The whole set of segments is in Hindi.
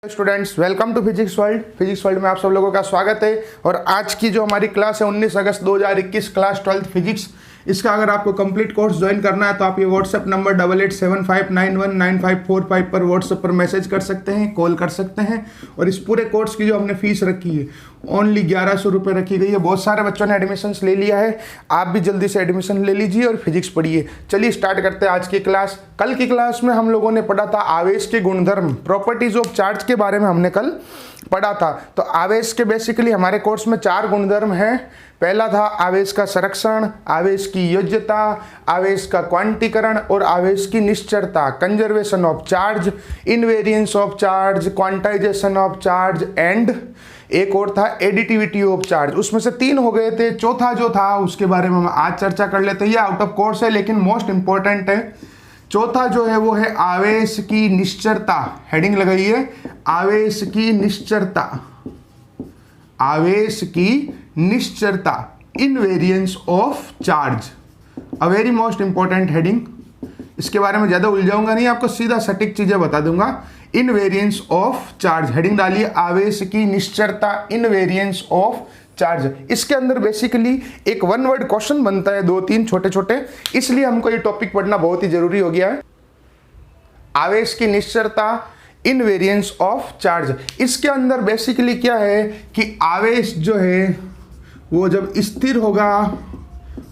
Students, welcome to physics world में आप सब लोगों का स्वागत है। और आज की जो हमारी क्लास है 19 अगस्त 2021 क्लास 12th फिजिक्स, इसका अगर आपको कंप्लीट कोर्स ज्वाइन करना है तो आप ये व्हाट्सएप नंबर 8875919545 पर व्हाट्सएप पर मैसेज कर सकते हैं, कॉल कर सकते हैं। और इस पूरे कोर्स की जो हमने फीस रखी है ओनली 1100 रुपये रखी गई है। बहुत सारे बच्चों ने एडमिशन ले लिया है, आप भी जल्दी से एडमिशन ले लीजिए और फिजिक्स पढ़िए। चलिए स्टार्ट करते हैं आज की क्लास। कल की क्लास में हम लोगों ने पढ़ा था आवेश के गुणधर्म, प्रॉपर्टीज ऑफ चार्ज के बारे में हमने कल पढ़ा था। तो आवेश के बेसिकली हमारे कोर्स में 4 गुणधर्म हैं। पहला था आवेश का संरक्षण, आवेश की योज्यता, आवेश का क्वांटीकरण और आवेश की निश्चरता, conservation of charge, invariance of charge, quantization of charge and एक और था एडिटिविटी ऑफ चार्ज। उसमें से 3 हो गए थे, चौथा जो था उसके बारे में हम आज चर्चा कर लेते हैं। ये आउट ऑफ कोर्स है लेकिन मोस्ट इंपॉर्टेंट है। चौथा जो है वो है आवेश की निश्चरता। हेडिंग लगाइए, आवेश की निश्चरता, आवेश की निश्चरता, invariance of charge, a very most important heading. इसके बारे में ज्यादा उलझाऊंगा नहीं, आपको सीधा सटीक चीजें बता दूंगा। इनवेरियंस ऑफ चार्ज हेडिंग डालिए, आवेश की निश्चरता, इनवेरियंस ऑफ चार्ज। इसके अंदर बेसिकली एक 1 वर्ड क्वेश्चन बनता है, 2-3 छोटे छोटे, इसलिए हमको ये टॉपिक पढ़ना बहुत ही जरूरी हो गया है। आवेश की निश्चरता, इनवेरियंस ऑफ चार्ज। इसके अंदर बेसिकली क्या है कि आवेश जो है वो जब स्थिर होगा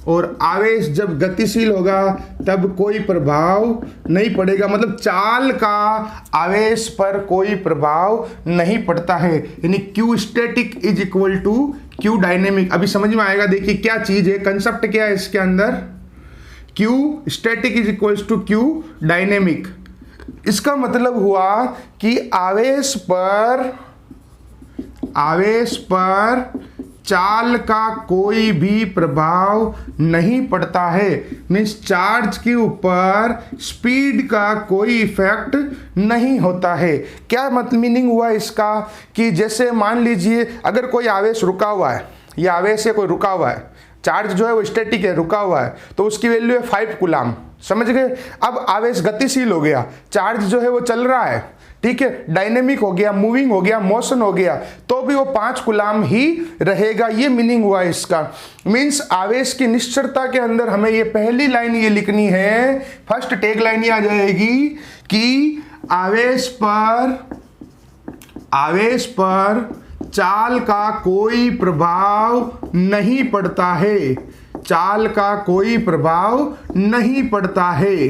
और आवेश जब गतिशील होगा तब कोई प्रभाव नहीं पड़ेगा, मतलब चाल का आवेश पर कोई प्रभाव नहीं पड़ता है। यानी Q static is equal to Q dynamic. अभी समझ में आएगा, देखिए क्या चीज है, कंसेप्ट क्या है इसके अंदर। Q static is equal to Q dynamic. इसका मतलब हुआ कि आवेश पर चाल का कोई भी प्रभाव नहीं पड़ता है। मीन्स चार्ज के ऊपर स्पीड का कोई इफेक्ट नहीं होता है। क्या मतलब मीनिंग हुआ इसका कि जैसे मान लीजिए अगर कोई आवेश रुका हुआ है, या आवेश से कोई रुका हुआ है, चार्ज जो है वो स्टैटिक है, रुका हुआ है, तो उसकी वैल्यू है 5 कूलम, समझ गए। अब आवेश गतिशील हो गया, चार्ज जो है वो चल रहा है, ठीक है, डायनेमिक हो गया, मूविंग हो गया, मोशन हो गया, तो भी वो 5 कूलम ही रहेगा। ये मीनिंग हुआ इसका। मीन्स आवेश की निश्चरता के अंदर हमें ये पहली लाइन ये लिखनी है, फर्स्ट टैग लाइन ये आ जाएगी कि आवेश पर चाल का कोई प्रभाव नहीं पड़ता है, चाल का कोई प्रभाव नहीं पड़ता है।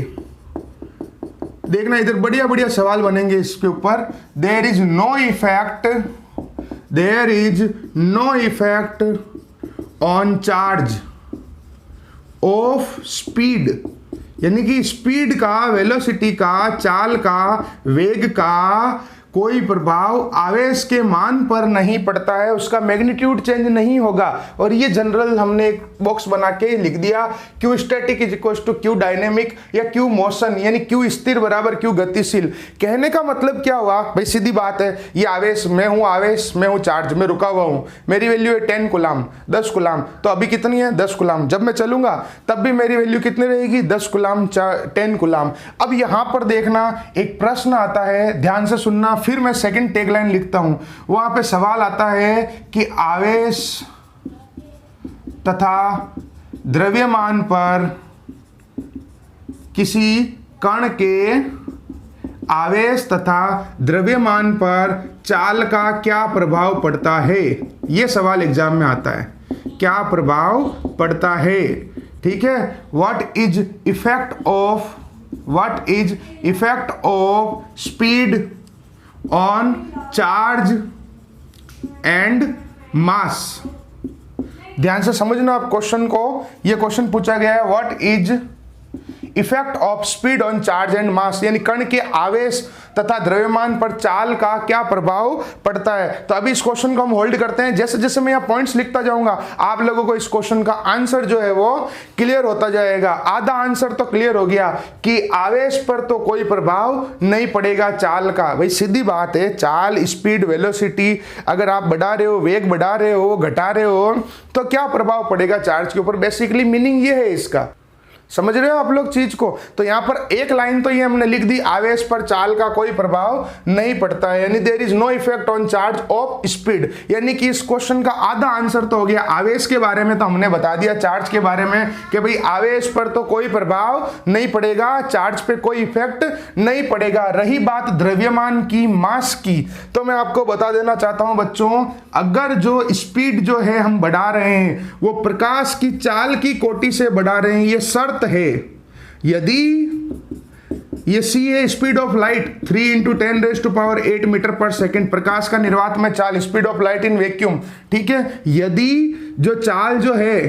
देखना इधर बढ़िया बढ़िया सवाल बनेंगे इसके ऊपर। There is no effect on charge of speed, यानी कि स्पीड का, वेलोसिटी का, चाल का, वेग का कोई प्रभाव आवेश के मान पर नहीं पड़ता है, उसका मैग्नीट्यूड चेंज नहीं होगा। और ये जनरल हमने एक बॉक्स बना के लिख दिया, Q static is equal to Q dynamic या Q मोशन, यानी Q स्थिर बराबर Q गतिशील। कहने का मतलब क्या हुआ भाई, सीधी बात है, ये आवेश, मैं हूं चार्ज में रुका हुआ हूं, मेरी वैल्यू है 10 कूलम, 10 कूलम, तो अभी कितनी है 10 कूलम। जब मैं चलूंगा तब भी मेरी वैल्यू कितनी रहेगी 10 कूलम, 10 कूलम। अब यहां पर देखना एक प्रश्न आता है, ध्यान से सुनना, फिर मैं सेकंड टैग लाइन लिखता हूं। वहां पे सवाल आता है कि आवेश तथा द्रव्यमान पर किसी कण के आवेश तथा द्रव्यमान पर चाल का क्या प्रभाव पड़ता है। यह सवाल एग्जाम में आता है, क्या प्रभाव पड़ता है, ठीक है। What is effect of speed on charge and मास। ध्यान से समझना आप क्वेश्चन को, यह क्वेश्चन पूछा गया है, what is effect of speed on charge and मास, यानी कण के आवेश तथा द्रव्यमान पर चाल का क्या प्रभाव पड़ता है। तो अभी इस क्वेश्चन को हम होल्ड करते हैं। जैसे जैसे मैं यहाँ पॉइंट्स लिखता जाऊंगा आप लोगों को इस क्वेश्चन का आंसर जो है वो क्लियर होता जाएगा। आधा आंसर तो क्लियर हो गया कि आवेश पर तो कोई प्रभाव नहीं पड़ेगा चाल का। भाई सीधी बात है, चाल, स्पीड, वेलोसिटी अगर आप बढ़ा रहे हो, वेग बढ़ा रहे हो, घटा रहे हो, तो क्या प्रभाव पड़ेगा चार्ज के ऊपर। बेसिकली मीनिंग ये है इसका। समझ रहे हो आप लोग चीज को? तो यहां पर एक लाइन तो ये हमने लिख दी, आवेश पर चाल का कोई प्रभाव नहीं पड़ता है, यानी there is no effect on charge of speed. यानी कि इस क्वेश्चन का आधा आंसर तो हो गया। आवेश के बारे में तो हमने बता दिया, चार्ज के बारे में कि भाई आवेश पर तो कोई प्रभाव नहीं पड़ेगा, चार्ज पे कोई इफेक्ट नहीं पड़ेगा। रही बात द्रव्यमान की, मास की, तो मैं आपको बता देना चाहता हूं बच्चों, अगर जो स्पीड जो है हम बढ़ा रहे हैं वो प्रकाश की चाल की कोटि से बढ़ा रहे हैं, ये शर्त है। यदि ये c है स्पीड ऑफ लाइट 3 × 10⁸ मीटर पर सेकेंड, प्रकाश का निर्वात में चाल, speed of light in vacuum, ठीक है। यदि जो चाल जो है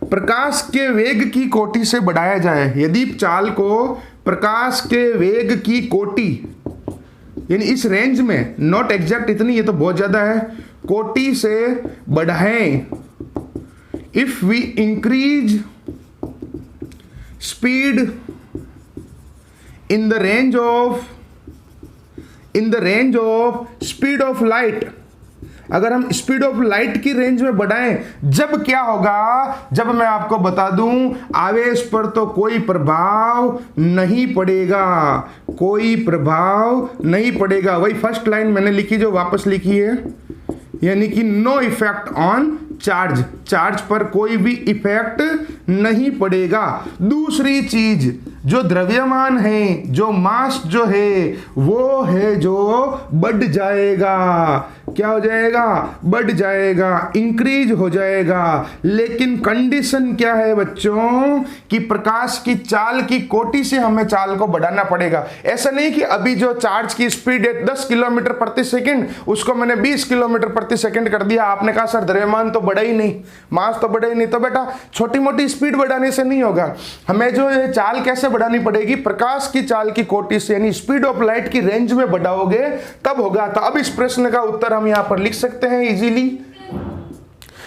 प्रकाश के वेग की कोटि से बढ़ाया जाए, यदि चाल को प्रकाश के वेग की कोटि, यानी इस रेंज में, नॉट एग्जैक्ट इतनी, ये तो बहुत ज्यादा है, कोटि से बढ़ाएं, if we increase speed in the range of speed of light, अगर हम स्पीड ऑफ लाइट की रेंज में बढ़ाएं, जब क्या होगा, जब मैं आपको बता दूं आवेश पर तो कोई प्रभाव नहीं पड़ेगा, कोई प्रभाव नहीं पड़ेगा। वही फर्स्ट लाइन मैंने लिखी जो वापस लिखी है, यानी कि no effect on charge, charge पर कोई भी इफेक्ट नहीं पड़ेगा। दूसरी चीज, जो द्रव्यमान है, जो मास जो है, वो है जो बढ़ जाएगा। क्या हो जाएगा? बढ़ जाएगा, इंक्रीज हो जाएगा। लेकिन कंडीशन क्या है बच्चों, कि प्रकाश की चाल की कोटि से हमें चाल को बढ़ाना पड़ेगा। ऐसा नहीं कि अभी जो चार्ज की स्पीड है 10 किलोमीटर प्रति सेकंड, उसको मैंने 20 किलोमीटर प्रति सेकंड कर दिया। आपने कहा सर द्रव्यमान तो बढ़ा ही नहीं, मास तो बढ़ा ही नहीं। तो बेटा छोटी मोटी स्पीड बढ़ाने से नहीं होगा, हमें जो ये चाल कैसे बढ़ानी पड़ेगी, प्रकाश की चाल की कोटि से, यानी स्पीड ऑफ लाइट की रेंज में बढ़ाओगे तब होगा। तो अब इस प्रश्न का उत्तर हम यहां पर लिख सकते हैं इजीली।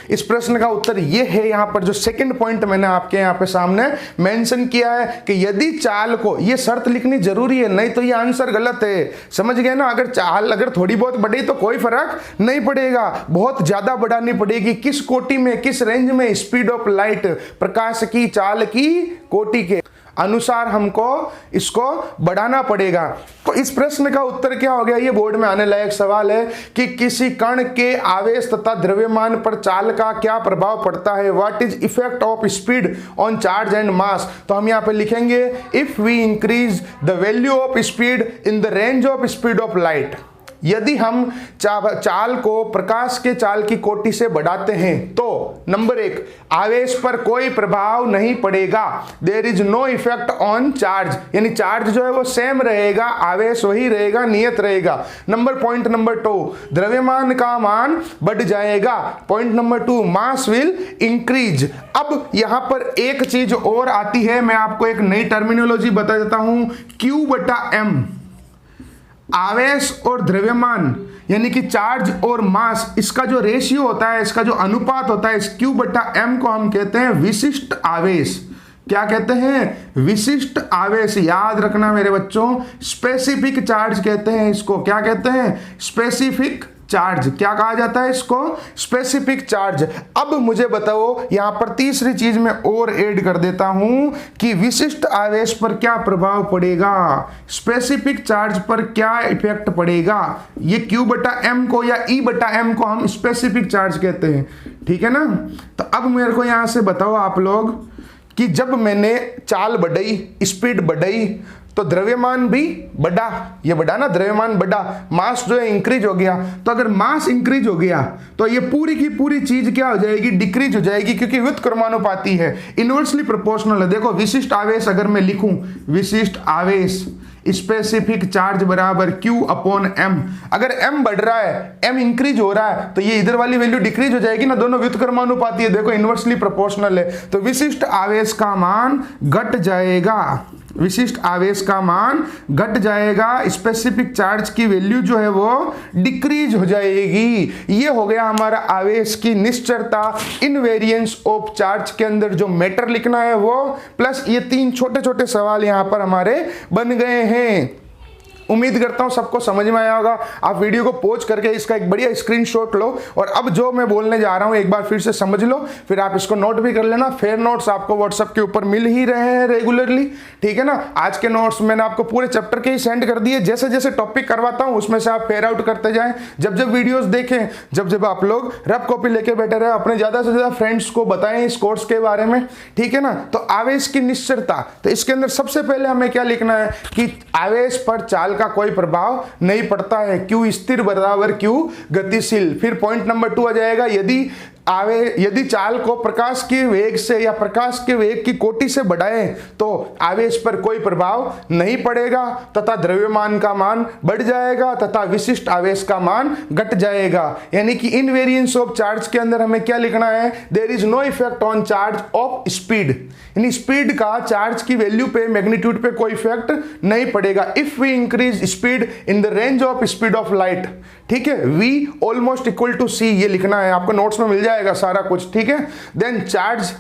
इस प्रश्न का उत्तर यह है, यहां पर जो सेकंड पॉइंट मैंने आपके यहां पे सामने मेंशन किया है कि यदि चाल को, यह शर्त लिखनी जरूरी है, नहीं तो यह आंसर गलत है। समझ गए ना? अगर चाल अगर थोड़ी बहुत बढ़ी तो कोई फर्क नहीं पड़ेगा, बहुत ज्यादा बढ़ानी पड़ेगी। किस कोटि में, किस रेंज में? स्पीड ऑफ लाइट, प्रकाश की चाल की कोटि के अनुसार हमको इसको बढ़ाना पड़ेगा। तो इस प्रश्न का उत्तर क्या हो गया? ये बोर्ड में आने लायक सवाल है कि किसी कण के आवेश तथा द्रव्यमान पर चाल का क्या प्रभाव पड़ता है। What is effect of speed on charge and mass. तो हम यहाँ पे लिखेंगे if we increase the value of speed in the range of speed of light, यदि हम चाल को प्रकाश के चाल की कोटि से बढ़ाते हैं तो नंबर 1, आवेश पर कोई प्रभाव नहीं पड़ेगा, there is no effect on charge, यानी चार्ज जो है वो सेम रहेगा, आवेश वही रहेगा, नियत रहेगा। पॉइंट नंबर 2, द्रव्यमान का मान बढ़ जाएगा। Point number 2, mass will increase. अब यहां पर एक चीज और आती है, मैं आपको एक नई टर्मिनोलॉजी बता देता हूं, Q/m। आवेश और द्रव्यमान यानी कि चार्ज और मास, इसका जो रेशियो होता है, इसका जो अनुपात होता है, इस Q/m को हम कहते हैं विशिष्ट आवेश। क्या कहते हैं? विशिष्ट आवेश। याद रखना मेरे बच्चों, स्पेसिफिक चार्ज कहते हैं इसको। क्या कहते हैं? Specific charge. क्या कहा जाता है इसको? Specific charge. अब मुझे बताओ, यहां पर तीसरी चीज मैं और ऐड कर देता हूं कि विशिष्ट आवेश पर क्या प्रभाव पड़ेगा, स्पेसिफिक चार्ज पर क्या इफेक्ट पड़ेगा। ये Q/m को या E/m को हम स्पेसिफिक चार्ज कहते हैं, ठीक है ना। तो अब मेरे को यहां से बताओ आप लोग कि जब मैंने चाल बढ़ाई, स्पीड बढ़ाई, तो द्रव्यमान भी बढ़ा, ये बढ़ा ना, द्रव्यमान बढ़ा, मास जो है इंक्रीज हो गया। तो अगर मास इंक्रीज हो गया तो ये पूरी की पूरी चीज क्या हो जाएगी? डिक्रीज हो जाएगी, क्योंकि व्युत्क्रमानुपाती है, इनवर्सली प्रोपोर्शनल है। देखो विशिष्ट आवेश अगर मैं लिखूं, विशिष्ट आवेश स्पेसिफिक चार्ज बराबर Q/m। अगर m बढ़ रहा है, m इंक्रीज हो रहा है, तो ये इधर वाली वैल्यू डिक्रीज हो जाएगी ना, दोनों व्युत्क्रमानुपाती है। देखो इनवर्सली प्रोपोर्शनल है, तो विशिष्ट आवेश का मान घट जाएगा, विशिष्ट आवेश का मान घट जाएगा, स्पेसिफिक चार्ज की वैल्यू जो है वो डिक्रीज हो जाएगी। ये हो गया हमारा आवेश की निश्चरता, इनवेरिएंस ऑफ चार्ज के अंदर जो मैटर लिखना है वो, प्लस ये 3 छोटे छोटे सवाल यहां पर हमारे बन गए हैं। उम्मीद करता हूं सबको समझ में आया होगा। आप वीडियो को पॉज करके इसका एक बढ़िया स्क्रीनशॉट लो और अब जो मैं बोलने जा रहा हूं एक बार फिर से समझ लो, फिर आप इसको नोट भी कर लेना। फेयर नोट्स आपको व्हाट्सएप के ऊपर मिल ही रहे हैं रेगुलरली, ठीक है ना। आज के नोट्स मैंने आपको पूरे चैप्टर के ही सेंड कर दिए, जैसे जैसे टॉपिक करवाता हूं उसमें से आप फेयर आउट करते जाएं। जब जब वीडियोस देखें, जब जब आप लोग रफ कॉपी लेके बैठे रहे, अपने ज्यादा से ज्यादा फ्रेंड्स को बताएं इस कोर्स के बारे में, ठीक है ना। तो आवेश की निश्चरता, तो इसके अंदर सबसे पहले हमें क्या लिखना है कि आवेश पर चाल का कोई प्रभाव नहीं पड़ता है, क्यू स्थिर बराबर क्यू गतिशील। फिर पॉइंट नंबर 2 आ जाएगा, यदि चाल को प्रकाश के वेग से या प्रकाश के वेग की कोटि से बढ़ाएं तो आवेश पर कोई प्रभाव नहीं पड़ेगा तथा द्रव्यमान का मान बढ़ जाएगा तथा विशिष्ट आवेश का मान घट जाएगा। यानी कि इनवेरिएंस ऑफ चार्ज के अंदर हमें क्या लिखना है, there is no effect on charge of speed, यानी स्पीड का चार्ज की वैल्यू पे, मैग्नीट्यूड पे कोई इफेक्ट नहीं पड़ेगा। If we increase speed in the range of speed of light, ठीक है, v almost equal to c, ये लिखना है, आपको नोट्स में मिल जाएगा सारा कुछ, ठीक है। Then charge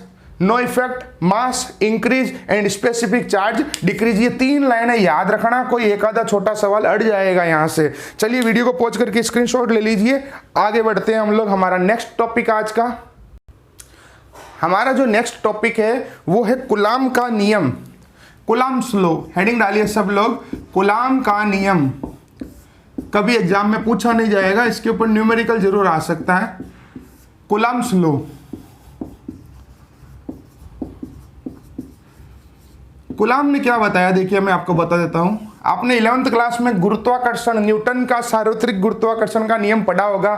no effect, mass increase and specific charge decrease. ये 3 लाइनें याद रखना, कोई एक आधा छोटा सवाल अड़ जाएगा यहां से। चलिए वीडियो को पॉज करके स्क्रीनशॉट ले लीजिए, आगे बढ़ते हैं हम लोग। हमारा नेक्स्ट टॉपिक आज का, हमारा जो नेक्स्ट टॉपिक है वो है कूलाम का नियम, कूलाम्स लॉ। हेडिंग डालिए सब लोग, कूलाम का नियम। कभी एग्जाम में पूछा नहीं जाएगा, इसके ऊपर न्यूमेरिकल जरूर आ सकता है। कूलाम्स लॉ, कूलाम ने क्या बताया, देखिए मैं आपको बता देता हूं। आपने 11th क्लास में गुरुत्वाकर्षण, न्यूटन का सार्वत्रिक गुरुत्वाकर्षण का नियम पढ़ा होगा,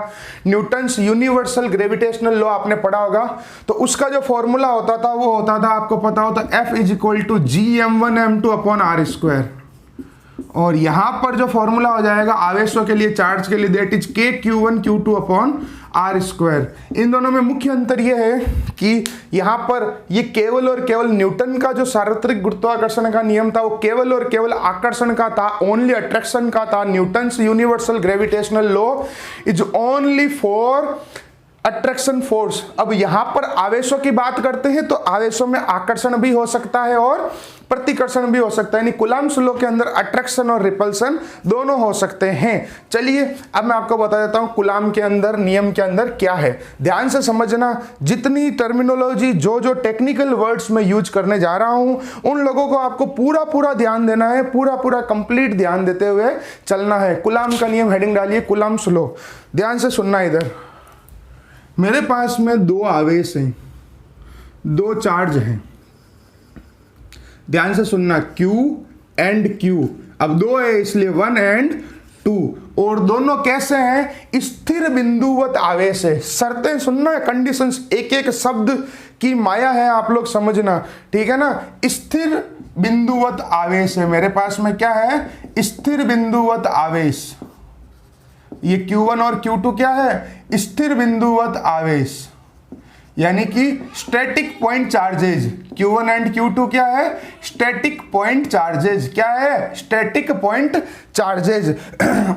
न्यूटन्स यूनिवर्सल ग्रेविटेशनल लॉ आपने पढ़ा होगा। तो उसका जो फॉर्मूला होता था वो होता था, आपको पता होता, F is equal to GM1M2 upon R square. और यहां पर जो फॉर्मूला हो जाएगा आवेशों के लिए, चार्ज के लिए, that is KQ1 Q2 upon R square. इन दोनों में मुख्य अंतर यह है कि यहां पर ये केवल और केवल न्यूटन का जो सार्वत्रिक गुरुत्वाकर्षण का नियम था वो केवल और केवल आकर्षण का था, ओनली अट्रैक्शन का था। Newton's universal gravitational law is only for attraction force. अब यहां पर आवेशों की बात करते हैं तो आवेशों में आकर्षण भी हो सकता है और प्रतिकर्षण भी हो सकता है, यानी कूलाम्स लॉ के अंदर अट्रैक्शन और रिपल्सन दोनों हो सकते हैं। चलिए अब मैं आपको बता देता हूं कूलाम के अंदर, नियम के अंदर क्या है। ध्यान से समझना, जितनी टर्मिनोलॉजी, जो टेक्निकल वर्ड्स में यूज करने जा रहा हूं उन लोगों को आपको पूरा ध्यान देना है, पूरा कंप्लीट ध्यान देते हुए चलना है। कूलाम का नियम, हेडिंग डालिए कूलाम्स लॉ। ध्यान से सुनना, इधर मेरे पास में 2 आवेश हैं, 2 चार्ज हैं, ध्यान से सुनना, Q एंड Q। अब 2 है इसलिए 1 एंड 2, और दोनों कैसे हैं, स्थिर बिंदुवत आवेश है। शर्तें सुनना, कंडीशंस, एक एक शब्द की माया है, आप लोग समझना, ठीक है ना। स्थिर बिंदुवत आवेश है मेरे पास में, क्या है, स्थिर बिंदुवत आवेश। ये Q1 और Q2 क्या है, स्थिर बिंदुवत आवेश, यानी कि static point charges. Q1 and Q2 क्या है, स्टैटिक पॉइंट चार्जेज। क्या है, स्टैटिक पॉइंट चार्जेज।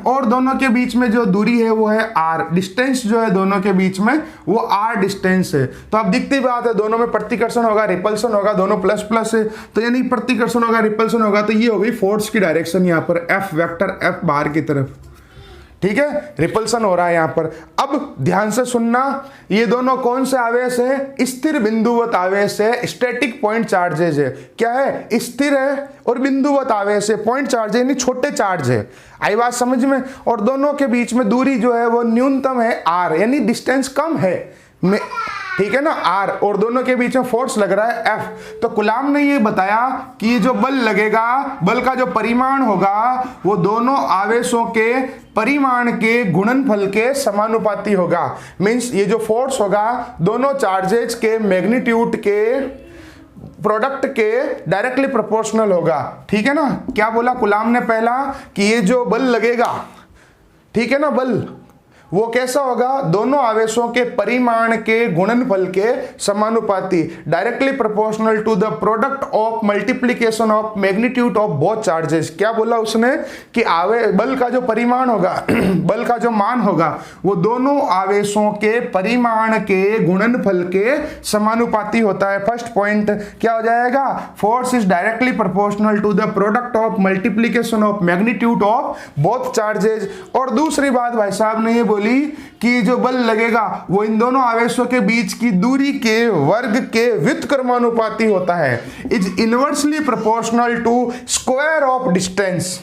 और दोनों के बीच में जो दूरी है वो है R, डिस्टेंस जो है दोनों के बीच में वो R डिस्टेंस है। तो अब दिखती बात है, दोनों में प्रतिकर्षण होगा, रिपल्सन होगा, दोनों प्लस प्लस है, तो यानी प्रतिकर्षण होगा, रिपल्सन होगा, तो ये हो गई फोर्स की डायरेक्शन, यहाँ पर F वेक्टर, F बाहर की तरफ, ठीक है, रिपल्सन हो रहा है यहां पर। अब ध्यान से सुनना, ये दोनों कौन से आवेश है, स्थिर बिंदुवत आवेश है, स्टैटिक पॉइंट चार्जेज है। क्या है, स्थिर है और बिंदुवत आवेश है, पॉइंट चार्ज है, यानी छोटे चार्ज है। आई बात समझ में। और दोनों के बीच में दूरी जो है वो न्यूनतम है R, यानी डिस्टेंस कम है, ठीक है ना, R, और दोनों के बीच में फोर्स लग रहा है F। तो कूलाम ने ये बताया कि ये जो बल लगेगा, बल का जो परिमाण होगा वो दोनों आवेशों के परिमाण के गुणनफल के समानुपाती होगा। मींस ये जो फोर्स होगा दोनों चार्जेज के मैग्नीट्यूड के प्रोडक्ट के डायरेक्टली प्रोपोर्शनल होगा, ठीक है ना। क्या बोला कूलाम ने पहला, कि ये जो बल लगेगा, ठीक है ना, बल, वो कैसा होगा, दोनों आवेशों के परिमाण के गुणनफल के समानुपाती, directly proportional to the product of multiplication of magnitude of both charges. क्या बोला उसने कि बल का जो परिमाण होगा बल का जो मान होगा वो दोनों आवेशों के परिमाण के गुणनफल के समानुपाती होता है। फर्स्ट पॉइंट क्या हो जाएगा, force is directly proportional to the product of multiplication of magnitude of both charges. और दूसरी बात भाई साहब ने ये बोली कि जो बल लगेगा वो इन दोनों आवेशों के बीच की दूरी के वर्ग के व्युत्क्रमानुपाती होता है। Is inversely proportional to square of distance,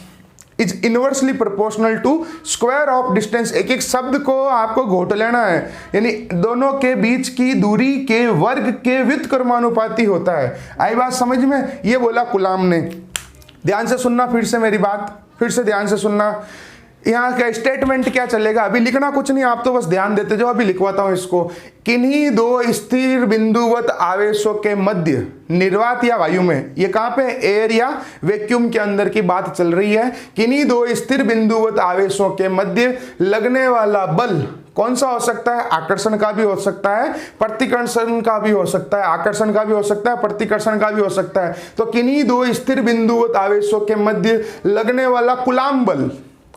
is inversely proportional to square of distance. एक एक शब्द को आपको घोट लेना है, यानी दोनों के बीच की दूरी के वर्ग के व्युत्क्रमानुपाती होता है। आई बात समझ में, ये बोला कुलाम ने। ध्यान से सुनना, फिर से मेरी बात फिर से ध्यान से सुनना। यहाँ का स्टेटमेंट क्या चलेगा, अभी लिखना कुछ नहीं, आप तो बस ध्यान देते जाओ। अभी लिखवाता हूं इसको। किन्हीं दो स्थिर बिंदुवत आवेशों के मध्य निर्वात या वायु में, ये कहां पे, एयर या वैक्यूम के अंदर की बात चल रही है। किन्हीं दो स्थिर बिंदुवत आवेशों के मध्य लगने वाला बल कौन सा हो सकता है, आकर्षण का भी हो सकता है, प्रतिकर्षण का भी हो सकता है, आकर्षण का भी हो सकता है, प्रतिकर्षण का भी हो सकता है। तो किन्हीं दो स्थिर बिंदुवत आवेशों के मध्य लगने वाला कुलाम बल,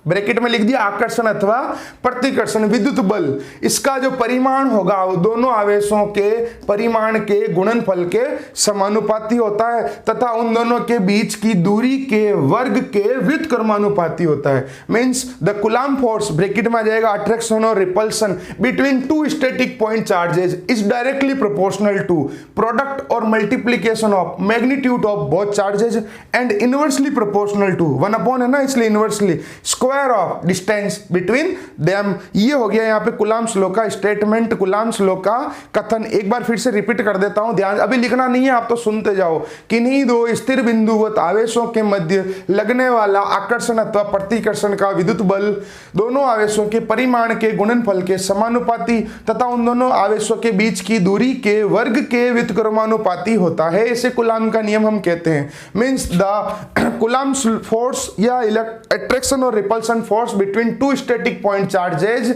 ब्रैकेट में लिख दिया आकर्षण अथवा प्रतिकर्षण विद्युत बल, इसका जो परिमाण होगा वो दोनों आवेशों के परिमाण के गुणनफल के समानुपाती होता है तथा उन दोनों के बीच की दूरी के वर्ग के व्युत्क्रमानुपाती होता है। Means the Coulomb force, bracket में आ जाएगा अट्रैक्शन और repulsion between two static point charges is directly proportional to product और multiplication of magnitude of both charges and inversely proportional to, 1 है ना इसलिए inversely, square of distance between them. ये हो गया यहाँ पे कुलाम्स लॉ का स्टेटमेंट, कुलाम्स लॉ का कथन। एक बार फिर से रिपीट कर देता हूं, ध्यान, अभी लिखना नहीं है, आप तो सुनते जाओ। किन्हीं दो स्थिर बिंदुवत आवेशों के मध्य लगने वाला आकर्षण अथवा प्रतिकर्षण का विद्युत बल दोनों आवेशों के परिमाण के गुणनफल के समानुपाती तथा उन दोनों आवेशों के बीच की दूरी के वर्ग के व्युत्क्रमानुपाती होता है। इसे कुलाम का नियम हम कहते हैं। मींस द कुलाम्स फोर्स या अट्रैक्शन और repulsion force between two static point charges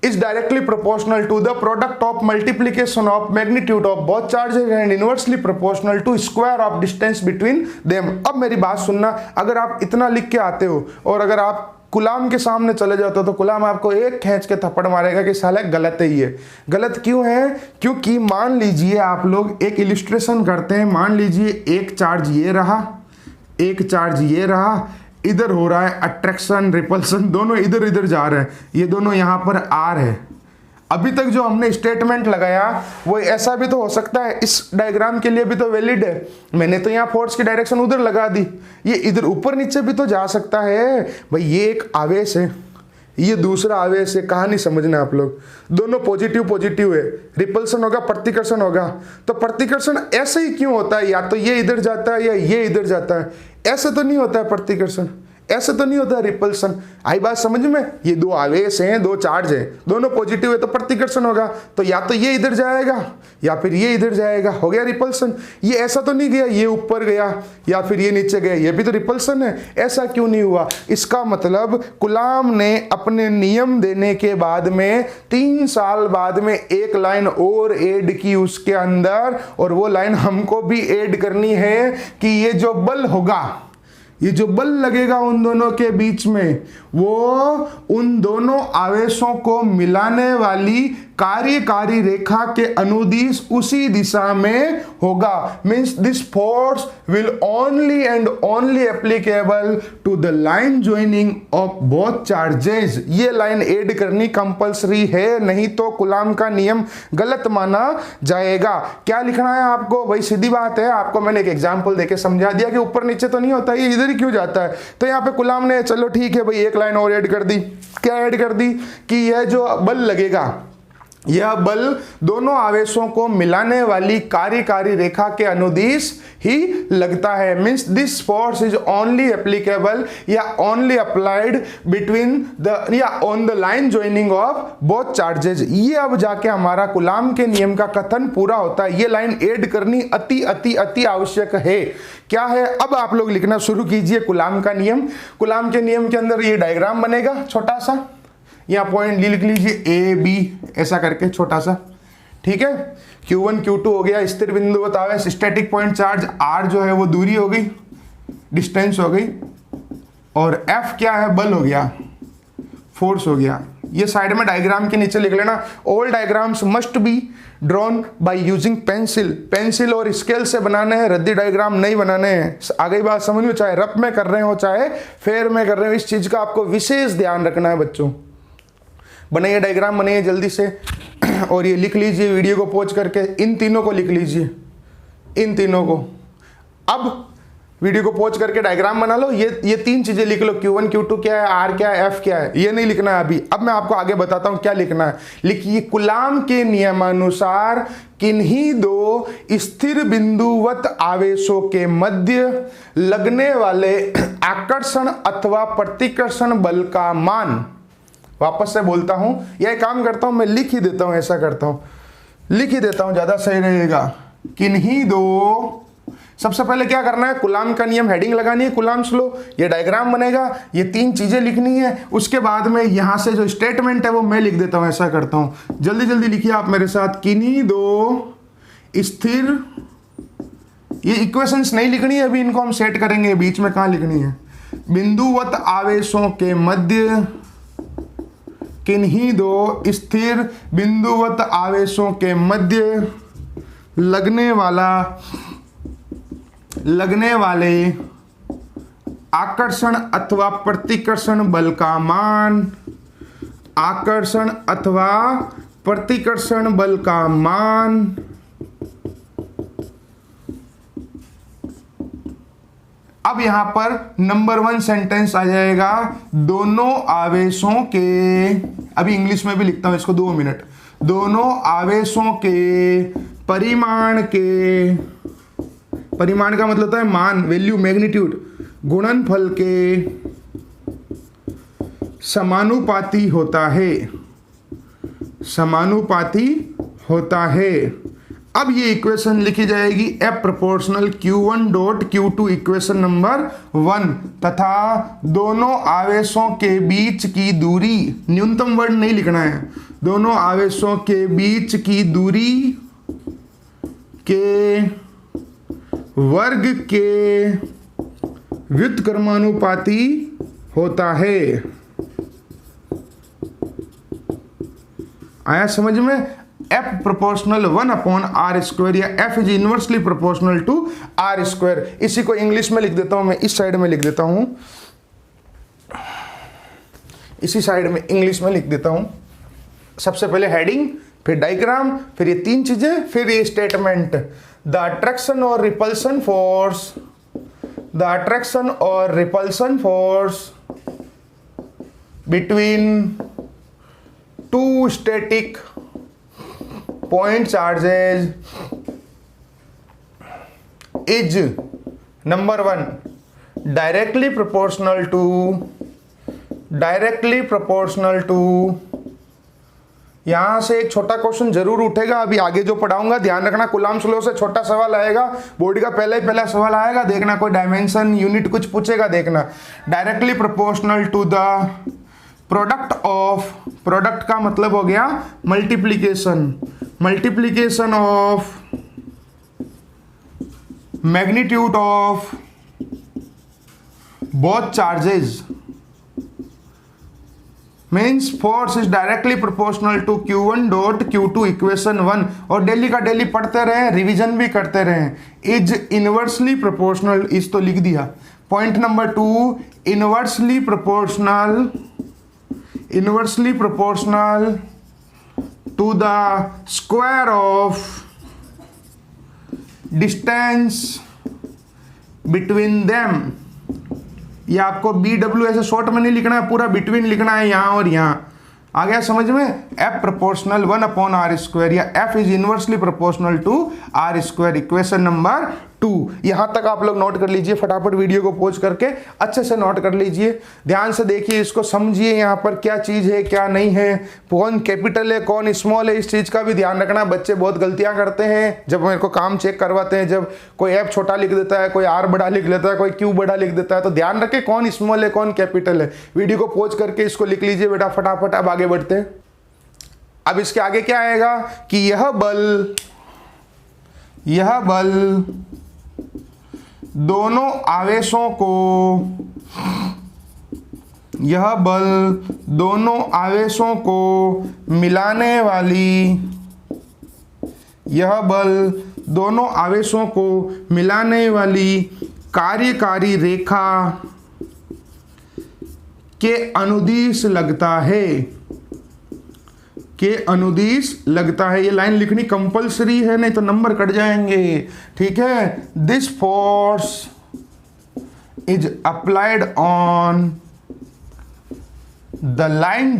is directly proportional to the product of multiplication of magnitude of both charges and inversely proportional to square of distance between them। अब मेरी बात सुनना, अगर आप इतना लिख के आते हो और अगर आप कुलाम के सामने चले जाते हो तो कुलाम आपको एक खींच के थप्पड़ मारेगा कि साला गलत है ये। गलत क्यों है, क्योंकि मान लीजिए आप लोग एक इलिस्ट्रेशन करते हैं, मान लीजिए एक चार्ज ये रहा, एक चार्ज ये रहा, इधर हो रहा है अट्रैक्शन रिपल्सन, दोनों इधर इधर जा रहे हैं, ये दोनों यहाँ पर आर है। अभी तक जो हमने स्टेटमेंट लगाया वो ऐसा भी तो हो सकता है, इस डायग्राम के लिए भी तो वैलिड है। मैंने तो यहाँ फोर्स की डायरेक्शन उधर लगा दी, ये इधर ऊपर नीचे भी तो जा सकता है भाई। ये एक आवेश है, ये दूसरा आवेश है, कहानी समझना आप लोग। दोनों पॉजिटिव पॉजिटिव है, रिपल्सन होगा प्रतिकर्षण होगा। तो प्रतिकर्षण ऐसे ही क्यों होता है, या तो ये इधर जाता है या ये इधर जाता है, ऐसे तो नहीं होता है प्रतिकर्षण, ऐसे तो नहीं होता है रिपल्सन। आई बात समझ में, ये दो आवेश हैं, दो चार्ज हैं, दोनों पॉजिटिव है तो प्रतिकर्षण होगा, तो या तो ये इधर जाएगा या फिर ये इधर जाएगा, हो गया रिपल्सन। ये ऐसा तो नहीं गया ये ऊपर गया या फिर ये नीचे गया, ये भी तो रिपल्सन है, ऐसा क्यों नहीं हुआ। इसका मतलब कुलाम ने अपने नियम देने के बाद में 3 साल बाद में एक लाइन और ऐड की उसके अंदर, और वो लाइन हमको भी ऐड करनी है कि ये जो बल होगा, ये जो बल लगेगा उन दोनों के बीच में, वो उन दोनों आवेशों को मिलाने वाली कार्यकारी रेखा के अनुदिश उसी दिशा में होगा। Means this force will only and only applicable to the line joining of both charges. ये लाइन ऐड करनी कंपलसरी है, नहीं तो कुलाम का नियम गलत माना जाएगा। क्या लिखना है आपको, भाई सीधी बात है, आपको मैंने एक एग्जांपल देके समझा दिया कि ऊपर नीचे तो नहीं होता, ये इधर ही क्यों जाता है। तो यहाँ पे कुलाम ने चलो ठीक है भाई एक लाइन और ऐड कर दी। क्या ऐड कर दी कि यह जो बल लगेगा, यह बल दोनों आवेशों को मिलाने वाली कार्यकारी रेखा के अनुदिश ही लगता है। Means this force is only applicable या ओनली अप्लाइड बिटवीन द या on the line joining of both charges. ये अब जाके हमारा कुलाम के नियम का कथन पूरा होता है। ये लाइन ऐड करनी अति अति अति आवश्यक है। क्या है, अब आप लोग लिखना शुरू कीजिए कुलाम का नियम। कुलाम के नियम के अंदर ये डायग्राम बनेगा छोटा सा, यहाँ पॉइंट लिख लीजिए ए बी ऐसा करके छोटा सा, ठीक है। Q1 Q2 हो गया स्थिर बिंदुवत आवेश, स्टैटिक पॉइंट चार्ज R जो है वो दूरी हो गई, डिस्टेंस हो गई, और F क्या है, बल हो गया, फोर्स हो गया। ये साइड में डायग्राम के नीचे लिख लेना। All diagrams must be drawn by using pencil, pencil और स्केल से बनाने हैं, रद्दी डायग्राम नहीं बनाने हैं। आगे बात समझ में, चाहे रफ में कर रहे हो चाहे फेयर में कर रहे हो, इस चीज का आपको विशेष ध्यान रखना है बच्चों। बनाइए डायग्राम, बनाइए जल्दी से, और ये लिख लीजिए वीडियो को पॉज करके, इन तीनों को लिख लीजिए, इन तीनों को। अब वीडियो को पॉज करके डायग्राम बना लो, ये तीन चीजें लिख लो, Q1 Q2 क्या है, R क्या है, F क्या है, ये नहीं लिखना है अभी। अब मैं आपको आगे बताता हूं क्या लिखना है। लिखिए कूलाम के नियमानुसार किन्हीं दो स्थिर बिंदुवत आवेशों के मध्य लगने वाले आकर्षण अथवा प्रतिकर्षण बल का मान, वापस से बोलता हूं, यह काम करता हूं मैं, लिख ही देता हूं, ऐसा करता हूं, लिख ही देता हूं, ज्यादा सही रहेगा। किन्हीं दो, सबसे पहले क्या करना है, कूलाम का नियम, हेडिंग लगानी है, कूलाम्स लो, ये डायग्राम बनेगा, ये तीन चीजें लिखनी है। उसके बाद में यहां से जो स्टेटमेंट है वो मैं लिख देता हूं, ऐसा करता हूं, जल्दी जल्दी लिखिए आप मेरे साथ। किन्हीं दो स्थिर, ये इक्वेशंस नहीं लिखनी है अभी, इनको हम सेट करेंगे, बीच में कहां लिखनी है। बिंदुवत आवेशों के मध्य, किन्हीं दो स्थिर बिंदुवत आवेशों के मध्य लगने वाले आकर्षण अथवा प्रतिकर्षण बल का मान, आकर्षण अथवा प्रतिकर्षण बल का मान अब यहां पर नंबर 1 सेंटेंस आ जाएगा, दोनों आवेशों के, अभी इंग्लिश में भी लिखता हूं इसको 2 मिनट, दोनों आवेशों के परिमाण का मतलब होता है मान, वैल्यू, मैग्नीट्यूड, गुणनफल के समानुपाती होता है, समानुपाती होता है। अब ये इक्वेशन लिखी जाएगी F proportional Q1 dot Q2, equation number 1, तथा दोनों आवेशों के बीच की दूरी, न्यूनतम वर्ड नहीं लिखना है, दोनों आवेशों के बीच की दूरी के वर्ग के व्युत्क्रमानुपाती होता है। आया समझ में? F प्रोपोर्शनल 1/r², या F is inversely proportional to r²। इसी को इंग्लिश में लिख देता हूं मैं, इस साइड में लिख देता हूं, इसी साइड में इंग्लिश में लिख देता हूं। सबसे पहले हेडिंग, फिर डायग्राम, फिर ये तीन चीजें, फिर ये स्टेटमेंट। द अट्रैक्शन और रिपल्सन फोर्स, द अट्रैक्शन और repulsion force between two static point charges is number 1 directly proportional to, यहां से एक छोटा क्वेश्चन जरूर उठेगा, अभी आगे जो पढ़ाऊंगा ध्यान रखना, कूलाम्स लॉ से छोटा सवाल आएगा, बोर्ड का पहला सवाल आएगा, देखना कोई डायमेंशन यूनिट कुछ पूछेगा, देखना। Directly proportional to the product of, product का मतलब हो गया multiplication of magnitude of both charges means force is directly proportional to Q1 dot Q2, equation 1, और डेली का डेली पढ़ते रहे, रिवीजन भी करते रहे। इज इनवर्सली प्रोपोर्शनल, इस तो लिख दिया। Point number 2, inversely proportional to the square of distance between them। ये आपको BW ऐसे शॉर्ट में नहीं लिखना है, पूरा बिटवीन लिखना है, यहां और यहां। आ गया समझ में? F प्रोपोर्शनल 1/r², या F is inversely proportional to r², equation number 2। यहां तक आप लोग नोट कर लीजिए, फटाफट वीडियो को पॉज करके अच्छे से नोट कर लीजिए, ध्यान से देखिए, इसको समझिए यहाँ पर क्या चीज है क्या नहीं है, कौन कैपिटल है कौन स्मॉल है, इस चीज का भी ध्यान रखना। बच्चे बहुत गलतियां करते हैं जब मेरे को काम चेक करवाते हैं, जब कोई एफ छोटा लिख देता है, कोई आर बड़ा लिख लेता है, कोई क्यू बड़ा लिख देता है, तो ध्यान रखें कौन स्मॉल है कौन कैपिटल है। वीडियो को पॉज करके इसको लिख लीजिए बेटा फटाफट। अब आगे बढ़ते हैं। अब इसके आगे क्या आएगा कि यह बल दोनों आवेशों को, यह बल दोनों आवेशों को मिलाने वाली, यह बल दोनों आवेशों को मिलाने वाली कार्यकारी रेखा के अनुदिश लगता है, के अनुदिश लगता है। ये लाइन लिखनी कंपलसरी है, नहीं तो नंबर कट जाएंगे, ठीक है। This force is applied on the line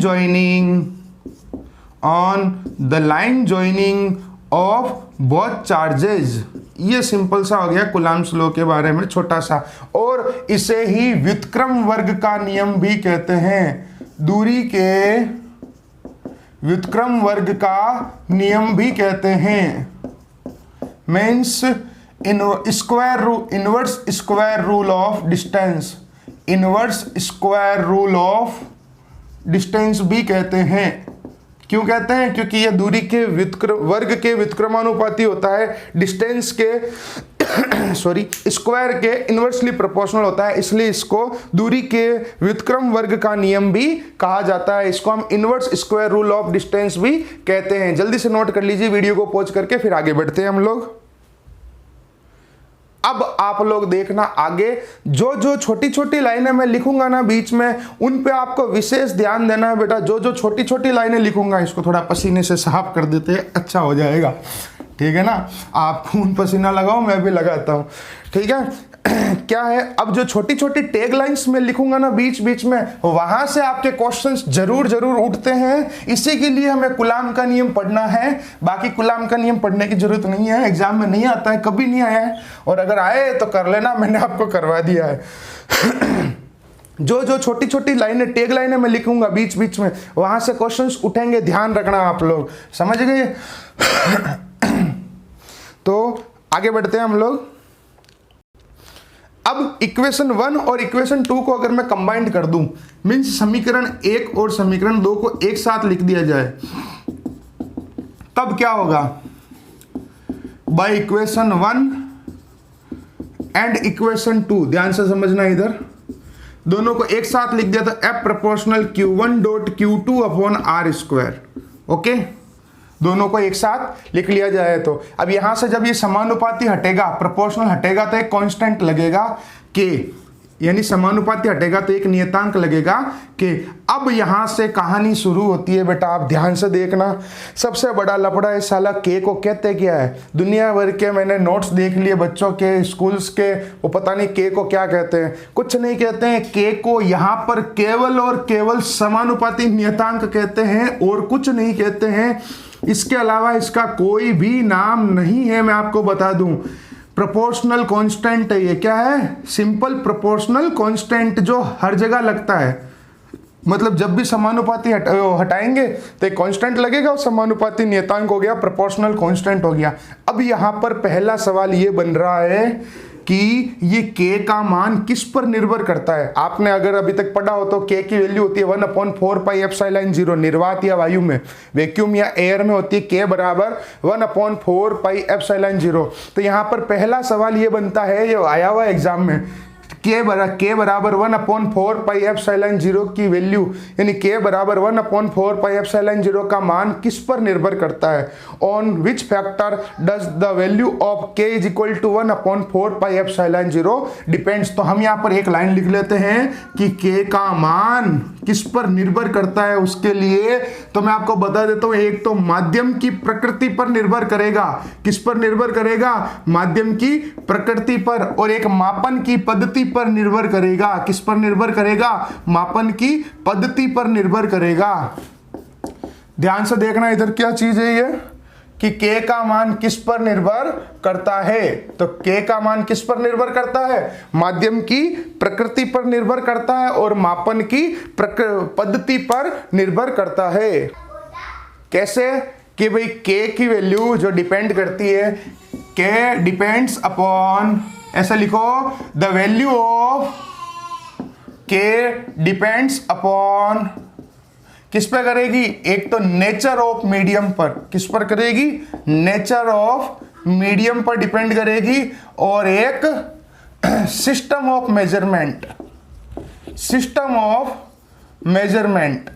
joining of both charges. ये सिंपल सा हो गया कूलम्ब्स लॉ के बारे में छोटा सा, और इसे ही व्युत्क्रम वर्ग का नियम भी कहते हैं। दूरी के व्युत्क्रम वर्ग का नियम भी कहते हैं, means inverse square rule of distance, inverse square rule of distance भी कहते हैं। क्यों कहते हैं? क्योंकि यह दूरी के वर्ग के व्युत्क्रमानुपाती होता है, डिस्टेंस के स्क्वायर के इनवर्सली प्रोपोर्शनल होता है, इसलिए इसको दूरी के व्युत्क्रम वर्ग का नियम भी कहा जाता है। इसको हम inverse square rule of distance भी कहते हैं। जल्दी से नोट कर लीजिए, वीडियो को पॉज करके फिर आगे बढ़ते हैं हम लोग। अब आप लोग देखना आगे, जो जो छोटी छोटी लाइनें मैं लिखूंगा ना बीच में, उन पे आपको विशेष ध्यान देना है बेटा। जो जो छोटी छोटी लाइनें लिखूंगा, इसको थोड़ा पसीने से साफ कर देते हैं, अच्छा हो जाएगा, ठीक है ना। आप खून पसीना लगाओ, मैं भी लगाता हूं, ठीक है। क्या है, अब जो छोटी छोटी टैग लाइंस में लिखूंगा ना बीच बीच में, वहां से आपके क्वेश्चंस जरूर जरूर उठते हैं। इसी के लिए हमें कूलम्ब का नियम पढ़ना है। बाकी कूलम्ब का नियम पढ़ने की जरूरत नहीं है, एग्जाम में नहीं आता है, कभी नहीं आया है, और अगर आए तो कर लेना, मैंने आपको करवा दिया है। जो जो छोटी छोटी लाइनें टैग लाइनें मैं लिखूंगा बीच बीच में, वहां से क्वेश्चंस उठेंगे, ध्यान रखना आप लोग, समझ गए। तो आगे बढ़ते हैं हम लोग। अब इक्वेशन 1 और इक्वेशन 2 को अगर मैं कंबाइंड कर दूं, मींस समीकरण 1 और समीकरण 2 को एक साथ लिख दिया जाए, तब क्या होगा? बाय इक्वेशन 1 एंड इक्वेशन 2, ध्यान से समझना, इधर दोनों को एक साथ लिख दिया तो F proportional Q1 dot Q2 upon R square, okay. दोनों को एक साथ लिख लिया जाए तो अब यहां से जब ये समानुपाती हटेगा, प्रोपोर्शनल हटेगा, तो एक कांस्टेंट लगेगा के, यानी समानुपाती हटेगा तो एक नियतांक लगेगा के। अब यहां से कहानी शुरू होती है बेटा, आप ध्यान से देखना। सबसे बड़ा लफड़ा है साला, के को कहते क्या है? दुनिया भर के मैंने नोट्स देख लिए बच्चों के, स्कूल्स के, वो पता नहीं के को क्या कहते हैं, कुछ नहीं कहते हैं। के को यहां पर केवल और केवल समानुपाती नियतांक कहते हैं और कुछ नहीं कहते हैं। इसके अलावा इसका कोई भी नाम नहीं है, मैं आपको बता दूं। प्रोपोर्शनल कांस्टेंट है ये, क्या है? सिंपल प्रोपोर्शनल कांस्टेंट, जो हर जगह लगता है। मतलब जब भी समानुपाती हटाएंगे तो एक कांस्टेंट लगेगा, और समानुपाती नियतांक हो गया, प्रोपोर्शनल कांस्टेंट हो गया। अब यहां पर पहला सवाल ये बन रहा है कि ये के का मान किस पर निर्भर करता है। आपने अगर अभी तक पढ़ा हो तो के की वैल्यू होती है 1/4πε0 निर्वात या वायु में, वैक्यूम या एयर में होती है के बराबर 1/4πε0। तो यहाँ पर पहला सवाल ये बनता है, ये आया हुआ एग्जाम में, के बराबर 1/4πε0 की वैल्यू, यानी के बराबर 1/4πε0 का मान किस पर निर्भर करता है? On which factor does the value of के इज इक्वल टू 1/4πε0 डिपेंड्स। तो हम यहाँ पर एक लाइन लिख लेते हैं कि के का मान किस पर निर्भर करता है। उसके लिए तो मैं आपको बता देता हूँ, एक तो माध्यम की प्रकृति पर निर्भर करेगा। किस पर निर्भर करेगा? माध्यम की प्रकृति पर। और एक मापन की पद्धति पर निर्भर करेगा। किस पर निर्भर करेगा? मापन की पद्धति पर निर्भर करेगा। ध्यान से देखना, इधर क्या चीज है कि k का मान किस पर निर्भर करता है। तो k का मान किस पर निर्भर करता है, माध्यम की प्रकृति पर निर्भर करता है और मापन की पद्धति पर निर्भर करता है। कैसे कि भाई k की वैल्यू जो डिपेंड करती है, k डिपेंड्स अपॉन, ऐसा लिखो, the value of k depends upon, किस पे करेगी, एक तो नेचर ऑफ मीडियम पर, किस पर करेगी, नेचर ऑफ मीडियम पर डिपेंड करेगी, और एक system of measurement, system of measurement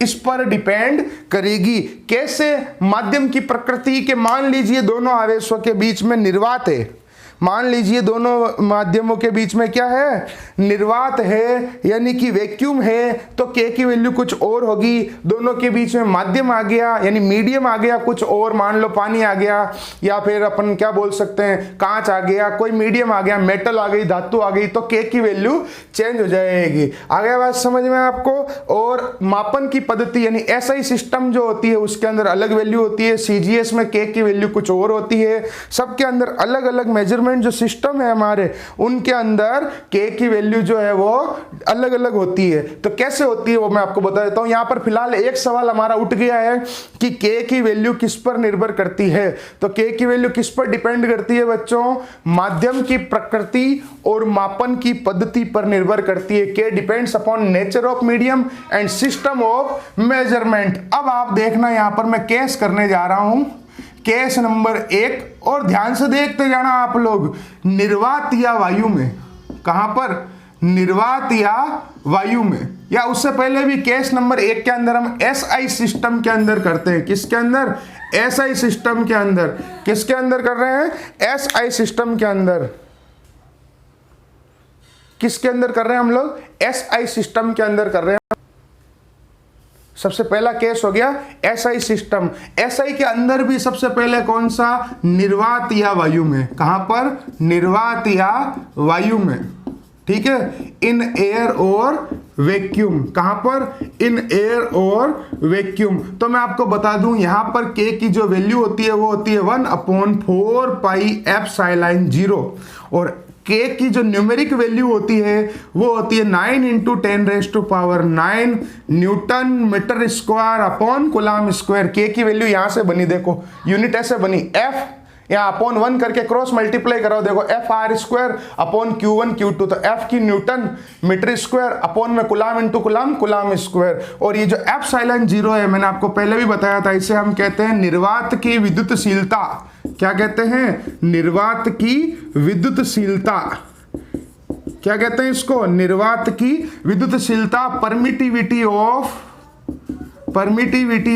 इस पर डिपेंड करेगी। कैसे, माध्यम की प्रकृति के, मान लीजिए दोनों आवेशों के बीच में निर्वात है, मान लीजिए दोनों माध्यमों के बीच में क्या है, निर्वात है, यानी कि वैक्यूम है, तो k की वैल्यू कुछ और होगी। दोनों के बीच में माध्यम आ गया, यानी मीडियम आ गया कुछ और, मान लो पानी आ गया, या फिर अपन क्या बोल सकते हैं, कांच आ गया, कोई मीडियम आ गया, मेटल आ गई, धातु आ गई, तो k की वैल्यू चेंज हो जाएगी। आ गया बात समझ में आपको। और मापन की पद्धति, यानी SI सिस्टम जो होती है उसके अंदर अलग वैल्यू होती है, CGS में k की वैल्यू कुछ और होती है, सबके अंदर अलग अलग मेजरमेंट जो सिस्टम है हमारे, उनके अंदर k की वैल्यू जो है वो अलग अलग होती है। तो कैसे होती है वो मैं आपको बता देता हूं। यहां पर फिलहाल एक सवाल हमारा उठ गया है कि k की वैल्यू किस पर निर्भर करती है। तो k की वैल्यू किस पर डिपेंड करती है बच्चों, माध्यम की प्रकृति और मापन की पद्धति पर निर्भर करती है। k depends upon nature of medium and system of measurement. अब आप देखना, यहां पर मैं केस करने जा रहा हूं, केस नंबर 1, और ध्यान से देखते जाना आप लोग। निर्वात या वायु में, कहां पर, निर्वात या वायु में, या उससे पहले भी केस नंबर 1 के अंदर हम SI सिस्टम के अंदर करते हैं। किसके अंदर, SI सिस्टम के अंदर। किसके अंदर कर रहे हैं, SI सिस्टम के अंदर। किसके अंदर कर रहे हैं हम लोग, SI सिस्टम के अंदर कर रहे हैं। सबसे पहला केस हो गया SI सिस्टम। SI के अंदर भी सबसे पहले कौन सा, निर्वात या वायु में। कहां पर, निर्वात या वायु में, ठीक है, इन एयर और वैक्यूम। कहां पर, इन एयर और वैक्यूम। तो मैं आपको बता दूं, यहां पर k की जो वैल्यू होती है वो होती है 1/4 पाई एप्सिलॉन 0, और k की जो न्यूमेरिक वैल्यू होती है वो होती है 9 × 10⁹ newton metre square upon coulomb square. k की वैल्यू यहां से बनी, देखो यूनिट ऐसे बनी, f यहाँ अपॉन 1 करके क्रॉस मल्टीप्लाई करो, देखो FR² अपॉन Q1 Q2, तो f की न्यूटन मीटर स्क्वायर अपॉन में coulomb into coulomb, coulomb square. और ये जो एप्सिलॉन 0 है, मैंने आपको पहले भी बताया था, इसे हम कहते हैं निर्वात की विद्युतशीलता। क्या कहते हैं, निर्वात की विद्युतशीलता। क्या कहते हैं इसको, निर्वात की विद्युतशीलता, परमिटिविटी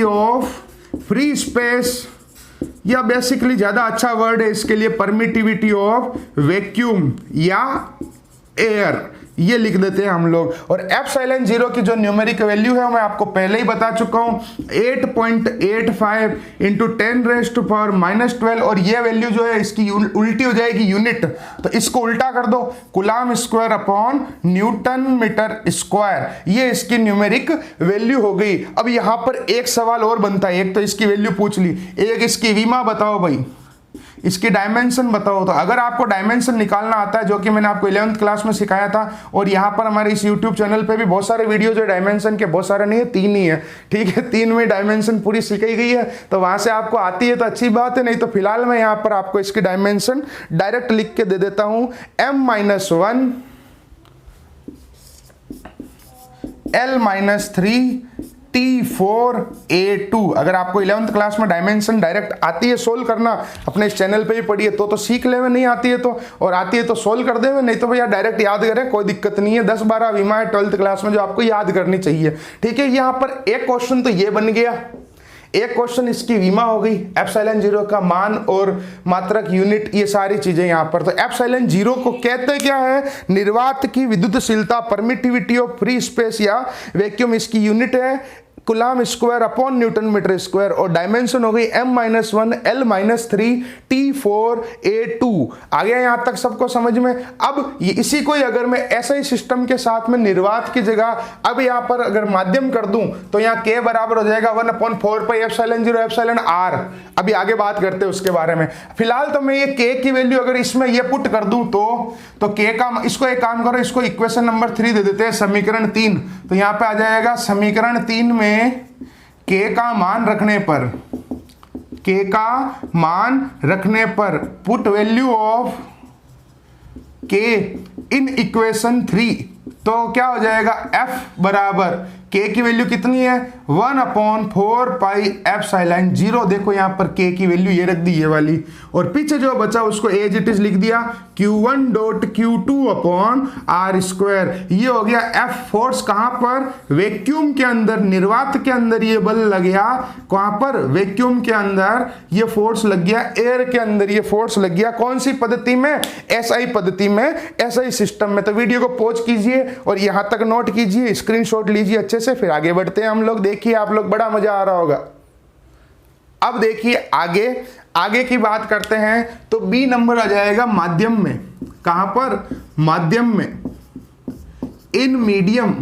ऑफ फ्री स्पेस, या बेसिकली ज्यादा अच्छा वर्ड है इसके लिए परमिटिविटी ऑफ वैक्यूम या एयर, ये लिख देते हैं हम लोग। और एप्सिलॉन 0 की जो न्यूमेरिक वैल्यू है मैं आपको पहले ही बता चुका हूं, 8.85 × 10⁻⁻12, और ये वैल्यू जो है इसकी उल्टी हो जाएगी यूनिट, तो इसको उल्टा कर दो, coulomb square upon newton metre square, ये इसकी न्यूमेरिक वैल्यू हो गई। अब यहां पर एक सवाल और बनता है, एक तो इसकी वैल्यू पूछ ली, एक इसकी विमा बताओ भाई, इसकी डायमेंशन बताओ। तो अगर आपको डायमेंशन निकालना आता है, जो कि मैंने आपको 11th क्लास में सिखाया था, और यहाँ पर हमारे इस YouTube चैनल पे भी बहुत सारे वीडियो जो डायमेंशन के, बहुत सारे नहीं है, 3 ही है, ठीक है, 3 में डायमेंशन पूरी सिखाई गई है, तो वहां से आपको आती है तो अच्छी बात है, नहीं तो फिलहाल मैं यहाँ पर आपको इसकी डायमेंशन डायरेक्ट लिख के दे देता हूँ। M-1 L-3 T4A2। अगर आपको 11th क्लास में डायमेंशन डायरेक्ट आती है सोल्व करना, अपने इस चैनल पे भी पढ़िए तो सीख ले, में नहीं आती है तो, और आती है तो सोल्व कर दे, नहीं तो भैया डायरेक्ट याद करें, कोई दिक्कत नहीं है। 10-12 विमा है 12th क्लास में जो आपको याद करनी चाहिए, ठीक है। यहाँ पर एक क्वेश्चन तो ये बन गया, एक क्वेश्चन इसकी विमा हो गई, एप्सिलॉन 0 का मान और मात्रक यूनिट, ये सारी चीजें यहाँ पर। तो एप्सिलॉन 0 को कहते क्या है, निर्वात की विद्युतशीलता, परमिटिविटी ऑफ फ्री स्पेस या वैक्यूम, इसकी यूनिट है। Coulomb square upon newton metre square, और डायमेंशन हो गई m-1 L-3 T4A2। आ गया यहां तक सबको समझ में। अब इसी को ही अगर मैं ऐसा ही सिस्टम के साथ में निर्वात की जगह अब यहां पर अगर माध्यम कर दूं तो यहां k बराबर हो जाएगा 1/4πε0ε r। अभी आगे बात करते हैं उसके बारे में। फिलहाल तो मैं ये k की वैल्यू अगर इसमें ये पुट कर दूं तो k का, इसको एक काम करो, इसको इक्वेशन नंबर 3 दे देते हैं, समीकरण 3। तो यहां पे आ जाएगा समीकरण 3 में k का मान रखने पर put value of k in equation 3, तो क्या हो जाएगा f बराबर k की वैल्यू कितनी है 1/4πε0। देखो यहां पर k की वैल्यू ये रख दी ये वाली, और पीछे जो बचा उसको एज इट इज लिख दिया q1.q2/r²। ये हो गया f फोर्स कहां पर, वैक्यूम के अंदर, निर्वात के अंदर ये बल लग गया। कहां पर, वैक्यूम के अंदर ये फोर्स लग गया, एयर के अंदर ये फोर्स लग गया। कौन सी पद्धति में, एसआई पद्धति में, एसआई सिस्टम में। तो वीडियो को पॉज कीजिए और यहां तक नोट कीजिए, स्क्रीनशॉट लीजिए अच्छे से, फिर आगे बढ़ते हैं हम लोग। देखिए आप लोग, बड़ा मजा आ रहा होगा। अब देखिए आगे की बात करते हैं तो बी नंबर आ जाएगा माध्यम में। कहां पर, माध्यम में, इन मीडियम।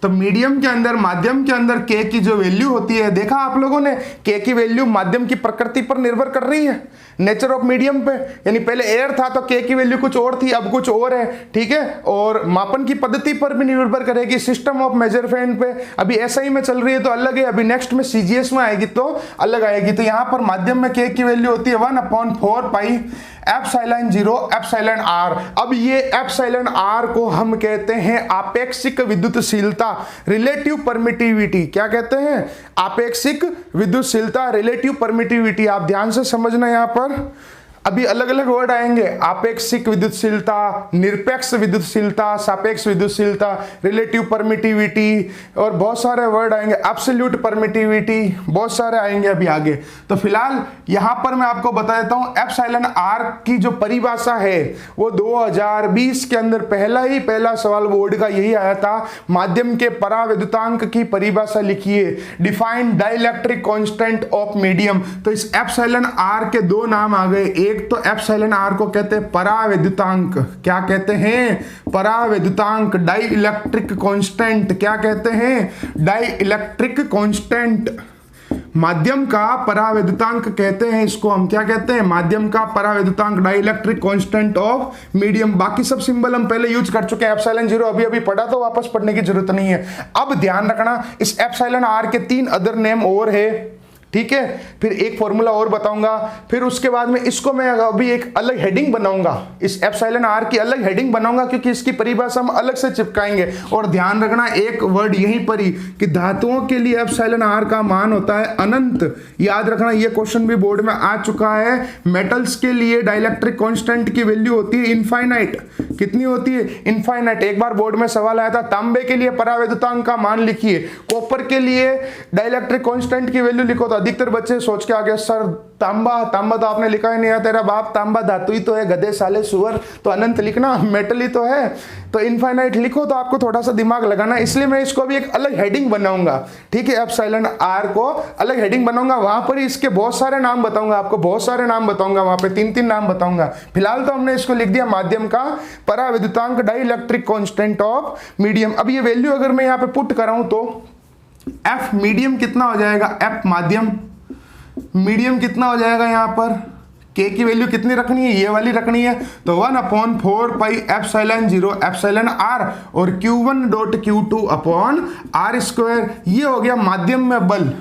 तो मीडियम के अंदर, माध्यम के अंदर k की जो वैल्यू होती है, देखा आप लोगों ने, k की वैल्यू माध्यम की प्रकृति पर निर्भर कर रही है, नेचर ऑफ मीडियम पे। यानी पहले एयर था तो k की वैल्यू कुछ और थी, अब कुछ और है, ठीक है। और मापन की पद्धति पर भी निर्भर करेगी, सिस्टम ऑफ मेजरमेंट पे। अभी एसआई में चल रही है तो अलग है, अभी नेक्स्ट में सीजीएस में आएगी तो अलग आएगी। तो यहां पर माध्यम में k की वैल्यू होती है 1/4πε0ε r। अब ये ε r को हम कहते हैं आपेक्षिक विद्युतशीलता, रिलेटिव परमिटिविटी। क्या कहते हैं, आपेक्षिक विद्युतशीलता, रिलेटिव परमिटिविटी। आप ध्यान से समझना, यहां पर अभी अलग अलग वर्ड आएंगे, आपेक्षिक विद्युतशीलता, निरपेक्ष विद्युतशीलता, सापेक्ष विद्युतशीलता, रिलेटिव परमिटिविटी, और बहुत सारे वर्ड आएंगे, एब्सोल्यूट परमिटिविटी, बहुत सारे आएंगे अभी आगे। तो फिलहाल यहां पर मैं आपको बता देता हूं ε r की जो परिभाषा है वो 2020 के अंदर पहला सवाल बोर्ड का यही आया था। माध्यम के परावैद्युतांक की परिभाषा लिखिए, defined dielectric constant of medium. तो इस ε r के दो नाम आ गए, एक तो ε r को कहते हैं परावैद्युतांक। क्या कहते हैं, परावैद्युतांक, डाई इलेक्ट्रिक कांस्टेंट। क्या कहते हैं, डाई इलेक्ट्रिक कांस्टेंट। माध्यम का परावैद्युतांक कहते हैं इसको हम, क्या कहते हैं, माध्यम का परावैद्युतांक, dielectric constant of medium. बाकी सब सिंबल हम पहले यूज कर चुके हैं, ε0 अभी पढ़ा तो वापस पढ़ने की जरूरत नहीं है। अब ध्यान रखना, इस ε r के 3 अदर नेम और है, ठीक है। फिर एक फॉर्मूला और बताऊंगा, फिर उसके बाद में इसको मैं अभी एक अलग हेडिंग बनाऊंगा, इस ε r की अलग हेडिंग बनाऊंगा, क्योंकि इसकी परिभाषा हम अलग से चिपकाएंगे। और ध्यान रखना एक वर्ड यहीं पर ही कि धातुओं के लिए ε r का मान होता है अनंत। याद रखना, ये क्वेश्चन भी बोर्ड में आ चुका है। मेटल्स के लिए डाइलेक्ट्रिक कांस्टेंट की वैल्यू होती है इनफाइनाइट। कितनी होती है, इनफाइनाइट। एक बार बोर्ड में सवाल आया था, तांबे के लिए परावैद्युतांक का मान लिखिए, कॉपर के लिए डाइलेक्ट्रिक कांस्टेंट की वैल्यू लिखो। तो अधिकतर बच्चे सोच के आ गए, सर तांबा तो आपने लिखा ही नहीं है, तेरा बाप तांबा धातु ही तो है, गधे साले सुअर, तो अनंत लिखना, मेटल ही तो है, तो इनफाइनाइट लिखो। तो आपको थोड़ा सा दिमाग लगाना, इसलिए मैं इसको भी एक अलग हेडिंग बनाऊंगा, ठीक है। ε r को अलग हेडिंग बनाऊंगा, वहां पर इसके बहुत सारे नाम बताऊंगा आपको, बहुत सारे नाम बताऊंगा, वहां पे 3 नाम बताऊंगा। फिलहाल तो हमने इसको लिख दिया माध्यम का परावैद्युतांक, dielectric constant of medium. अब ये वैल्यू अगर मैं यहाँ पे पुट कराऊं तो f मीडियम कितना हो जाएगा, f माध्यम, मीडियम कितना हो जाएगा, यहाँ पर k की वैल्यू कितनी रखनी है, ये वाली रखनी है। तो 1/4πε0ε r और q1.q2/r²। ये हो गया माध्यम में बल,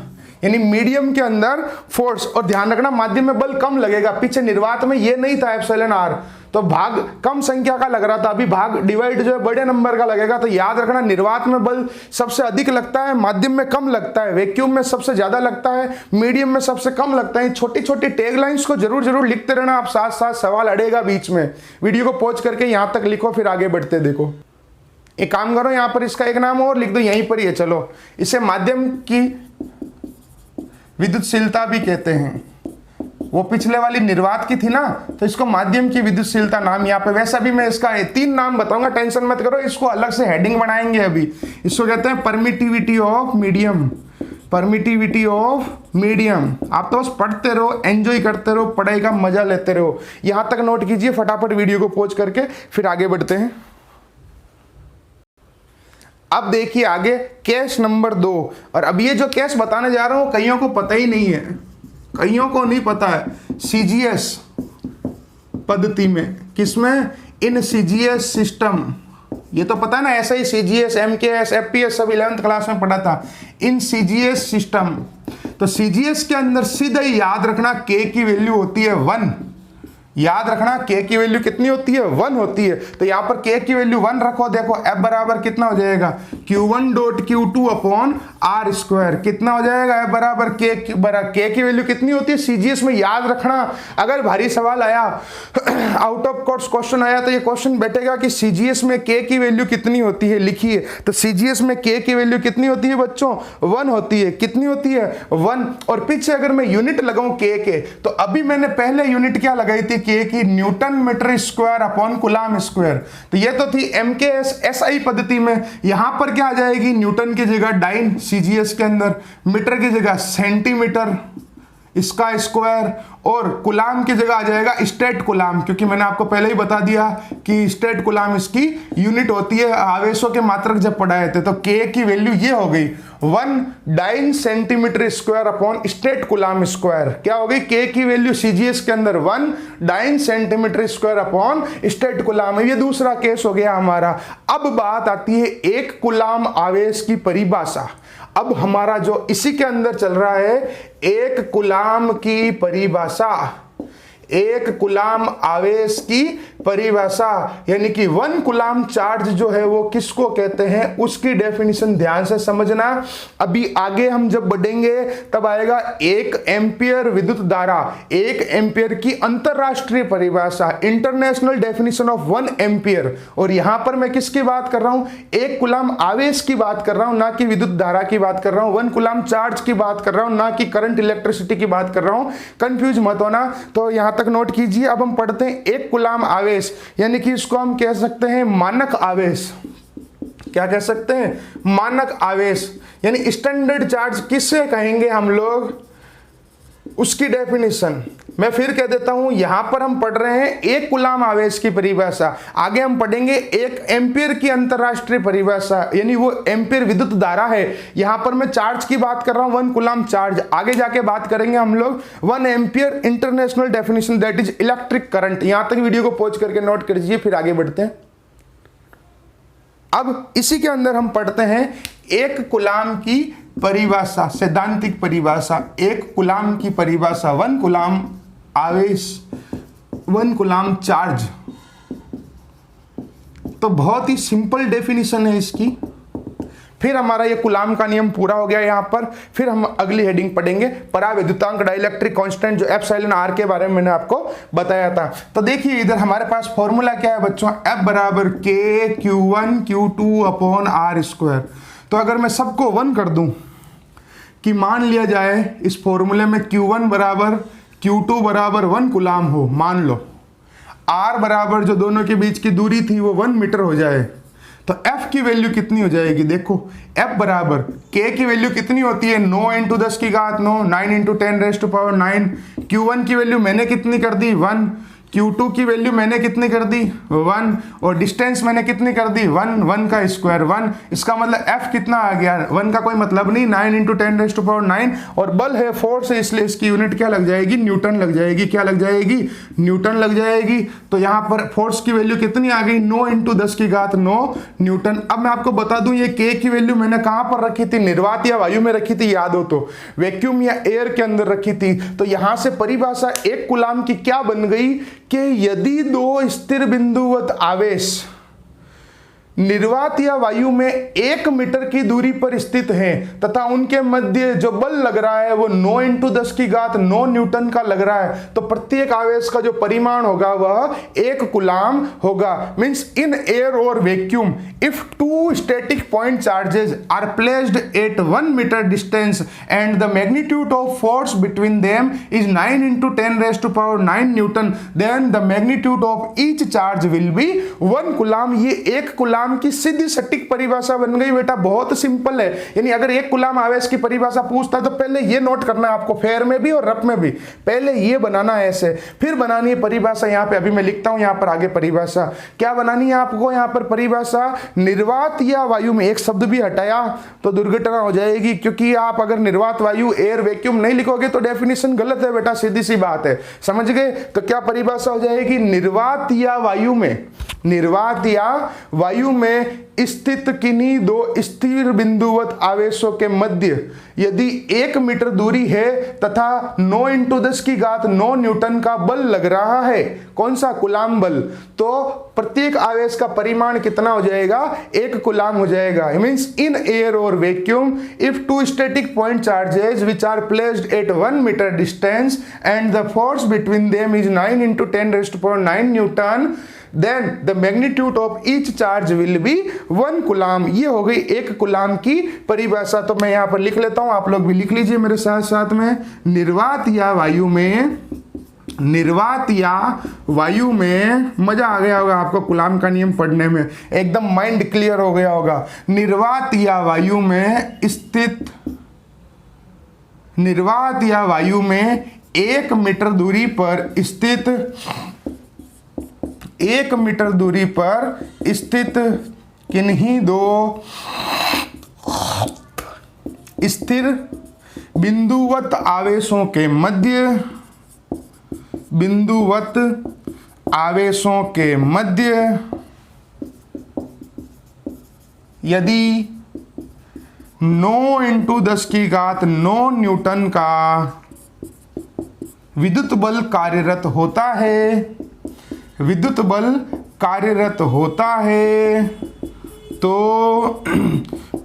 यानी मीडियम के अंदर फोर्स। और ध्यान रखना, माध्यम में बल कम लगेगा, पीछे निर्वात में ये नहीं था ε r, तो भाग कम संख्या का लग रहा था, अभी भाग डिवाइड जो है बड़े नंबर का लगेगा। तो याद रखना, निर्वात में बल सबसे अधिक लगता है, माध्यम में कम लगता है, वैक्यूम में सबसे ज्यादा लगता है, मीडियम में सबसे कम लगता है। छोटी छोटी टैगलाइंस को जरूर लिखते रहना आप, साथ साथ सवाल अड़ेगा बीच में। वीडियो को पॉज करके यहां तक लिखो, फिर आगे बढ़ते देखो। एक काम करो, यहां पर इसका एक नाम और लिख दो, यहीं पर ही है। चलो, इसे माध्यम की विद्युतशीलता भी कहते हैं, वो पिछले वाली निर्वात की थी ना, तो इसको माध्यम की विद्युतशीलता नाम यहाँ पे। वैसा भी मैं इसका 3 नाम बताऊंगा, टेंशन मत करो, इसको अलग से हेडिंग बनाएंगे अभी। इसको कहते हैं permittivity of medium, permittivity of medium. आप तो बस पढ़ते रहो, एंजॉय करते रहो, पढ़ाई का मजा लेते रहो। यहां तक नोट कीजिए, फटाफट वीडियो को पॉज करके फिर आगे बढ़ते हैं। अब देखिए आगे केस नंबर 2। और अब ये जो केस बताने जा रहा हूं कईयों को पता ही नहीं है, कईयों को नहीं पता है। सीजीएस पद्धति में, किसमें? In CGS system. ये तो पता है ना, ऐसा ही सीजीएस, एमकेएस, एफपीएस सब 11th क्लास में पढ़ा था। इन सीजीएस सिस्टम, तो सीजीएस के अंदर सीधा ही याद रखना के की वैल्यू होती है 1। याद रखना के की वैल्यू कितनी होती है? 1 होती है। तो यहां पर के की वैल्यू 1 रखो। देखो F बराबर कितना हो जाएगा? Q1 dot Q2 upon are square. कितना हो जाएगा? F बराबर के की वैल्यू कितनी होती है सीजीएस में? याद रखना। अगर भारी सवाल आया, आउट ऑफ कोर्स क्वेश्चन आया, तो ये क्वेश्चन बैठेगा कि सीजीएस में के की वैल्यू कितनी होती है, लिखिए। तो सीजीएस में के की वैल्यू कितनी होती है बच्चों? 1 होती है। कितनी होती है? 1। और पीछे अगर मैं यूनिट लगाऊं के, तो अभी मैंने पहले यूनिट क्या लगाई थी के की? Newton metre square upon coulomb square. तो ये तो थी एमकेएस एसआई पद्धति में। यहां पर क्या आ जाएगी? न्यूटन की जगह डाइन सीजीएस के अंदर, मीटर की जगह सेंटीमीटर इसका स्क्वायर, और कूलम की जगह आ जाएगा स्टेट कूलम, क्योंकि मैंने आपको पहले ही बता दिया कि स्टेट कूलम इसकी यूनिट होती है, आवेशों के मात्रक जब पढ़ाए थे। तो के की वैल्यू ये हो गई 1 dyne centimetre square upon state coulomb square. क्या हो गई? के की वैल्यू सीजीएस के अंदर 1 dyne centimetre square upon state coulomb. ये दूसरा केस हो गया हमारा। अब बात आती है एक कूलम आवेश की परिभाषा। अब हमारा जो इसी के अंदर चल रहा है एक कूलम की परिभाषा, एक कूलम आवेश की परिभाषा, यानी कि 1 कूलम चार्ज जो है वो किसको कहते हैं, उसकी डेफिनेशन ध्यान से समझना। अभी आगे हम जब बढ़ेंगे तब आएगा 1 एम्पियर विद्युत धारा, 1 एम्पियर की अंतरराष्ट्रीय परिभाषा, इंटरनेशनल डेफिनेशन ऑफ 1 एम्पियर। और यहां पर मैं किसकी बात कर रहा हूं? एक कूलम आवेश की बात कर रहा हूं, ना कि विद्युत धारा की बात कर रहा हूं। 1 कूलम चार्ज की बात कर रहा हूं, ना कि करंट इलेक्ट्रिसिटी की बात कर रहा हूं। कंफ्यूज मत होना। तो यहां तक नोट कीजिए। अब हम पढ़ते हैं एक कूलम आवेश, यानी कि इसको हम कह सकते हैं मानक आवेश। क्या कह सकते हैं? मानक आवेश, यानी स्टैंडर्ड चार्ज किसे कहेंगे हम लोग, उसकी डेफिनेशन मैं फिर कह देता हूं। यहां पर हम पढ़ रहे हैं एक कूलम आवेश की परिभाषा, आगे हम पढ़ेंगे 1 एम्पियर की अंतरराष्ट्रीय परिभाषा, यानी वो एम्पियर विद्युत धारा है। यहां पर मैं चार्ज की बात कर रहा हूं, 1 कूलम चार्ज। आगे जाके बात करेंगे हम लोग 1 ampere international definition, that is electric current. यहां तक वीडियो को पॉज करके नोट कर लीजिए, फिर आगे बढ़ते हैं। अब इसी के अंदर हम पढ़ते हैं एक कूलम की परिभाषा, सैद्धांतिक परिभाषा, एक कूलम की परिभाषा, 1 कूलम आवेश, 1 कूलम चार्ज। तो बहुत ही सिंपल डेफिनेशन है इसकी। फिर हमारा ये कूलम का नियम पूरा हो गया यहां पर। फिर हम अगली हेडिंग पढ़ेंगे परावैद्युतांक डाइलेक्ट्रिक कांस्टेंट, जो एप्सिलॉन आर के बारे में मैंने आपको बताया था। तो देखिए इधर हमारे पास फॉर्मूला क्या है बच्चों? F बराबर के Q1 Q2 upon are square. तो अगर मैं सबको 1 कर दूं, कि मान लिया जाए इस फॉर्मूले में Q1 बराबर Q2 बराबर 1 कूलम हो, मान लो R बराबर जो दोनों के बीच की दूरी थी वो 1 मीटर हो जाए, तो F की वैल्यू कितनी हो जाएगी? देखो F बराबर K की वैल्यू कितनी होती है? 9 × 10 की घात 9, 9 × 10⁻⁹। Q1 की वैल्यू मैंने कितनी कर दी? 1। Q2 की वैल्यू मैंने कितनी कर दी? 1। और डिस्टेंस मैंने कितनी कर दी? 1, 1 का स्क्वायर 1। इसका मतलब F कितना आ गया? 1 का कोई मतलब नहीं, 9 × 10⁻⁹। और बल है, फोर्स है, इसलिए इसकी यूनिट क्या लग जाएगी? न्यूटन लग जाएगी। क्या लग जाएगी? न्यूटन लग जाएगी। तो यहाँ पर फोर्स की वैल्यू कितनी आ गई? 9 × 10 की घात 9 न्यूटन। अब मैं आपको बता दूं ये K की वैल्यू मैंने कहां पर रखी थी? निर्वात या वायु में रखी थी, याद हो तो, वैक्यूम या एयर के अंदर रखी थी। तो यहां से परिभाषा एक कूलम की क्या बन गई कि यदि 2 स्थिर बिंदुवत आवेश निर्वात या वायु में 1 मीटर की दूरी पर स्थित हैं तथा उनके मध्य जो बल लग रहा है वो 9 × 10⁹ न्यूटन का लग रहा है, तो प्रत्येक आवेश का जो परिमाण होगा वह 1 कूलाम होगा। मींस इन एयर और vacuum if 2 static point charges are placed at 1 metre distance and the magnitude of force between them is 9 × 10⁹ newton, then the magnitude of each charge will be 1 coulomb. ये 1 कूलाम की सीधी सटीक परिभाषा बन गई बेटा, बहुत सिंपल है। यानी अगर 1 कूलाम आवेश की परिभाषा पूछता है तो पहले ये नोट करना है आपको, फेयर में भी और रफ में भी, पहले ये बनाना है ऐसे, फिर बनानी है परिभाषा। यहां पे अभी मैं लिखता हूं यहां पर आगे परिभाषा क्या बनानी है आपको। यहां पर परिभाषा निर्वात या वायु में, एक शब्द भी हटाया तो दुर्घटना हो जाएगी, क्योंकि आप अगर निर्वात वायु एयर वैक्यूम नहीं लिखोगे तो डेफिनेशन गलत है बेटा, सीधी सी बात है, समझ गए। तो क्या परिभाषा हो जाएगी, निर्वात या वायु में, निर्वात या वायु में स्थित किन्हीं 2 स्थिर बिंदुवत आवेशों के मध्य यदि 1 मीटर दूरी है तथा 9 × 10⁹ न्यूटन का बल लग रहा है, कौन सा, कूलाम बल, तो प्रत्येक आवेश का परिमाण कितना हो जाएगा, 1 कूलाम हो जाएगा। मींस इन एयर और vacuum if 2 static point charges which are placed at 1 metre distance and the force between them is 9 × 10⁹ newton, then the magnitude of each charge will be 1 coulomb. ये हो गई 1 कूलाम की परिभाषा। तो मैं यहां पर लिख लेता हूं, आप लोग भी लिख लीजिए मेरे साथ साथ में। निर्वात या वायु में, निर्वात या वायु में, मजा आ गया होगा आपको कूलाम का नियम पढ़ने में, एकदम माइंड क्लियर हो गया होगा। निर्वात या वायु में स्थित, निर्वात या वायु में 1 मीटर दूरी पर स्थित, 1 मीटर दूरी पर स्थित किन्हीं 2 स्थिर बिंदुवत आवेशों के मध्य, बिंदुवत आवेशों के मध्य यदि 9 × 10⁹ न्यूटन का विद्युत बल कार्यरत होता है, विद्युत बल कार्यरत होता है, तो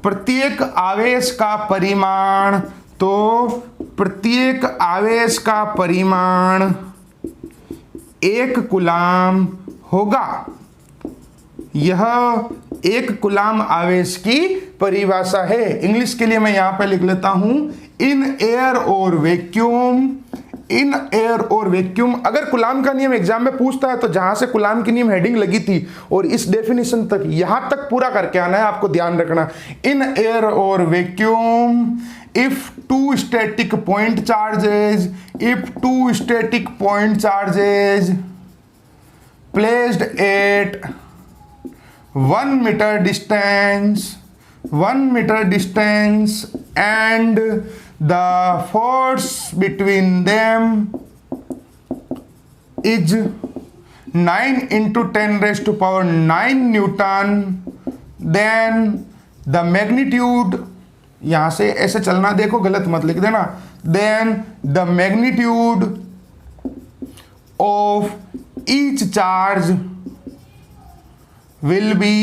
प्रत्येक आवेश का परिमाण, तो प्रत्येक आवेश का परिमाण 1 कूलाम होगा। यह 1 कूलाम आवेश की परिभाषा है। इंग्लिश के लिए मैं यहां पे लिख लेता हूं, इन एयर और वैक्यूम, इन एयर और वैक्यूम। अगर कूलाम का नियम एग्जाम में पूछता है तो जहां से कूलाम की नियम हेडिंग लगी थी और इस डेफिनेशन तक, यहां तक पूरा करके आना है, आपको ध्यान रखना। इन एयर और vacuum if 2 static point charges, if 2 static point charges placed at 1 metre distance, 1 metre distance and the force between them is 9 × 10⁹ newton, then the magnitude, यहां से ऐसे चलना, देखो गलत मत लिख देना, then the magnitude of each charge will be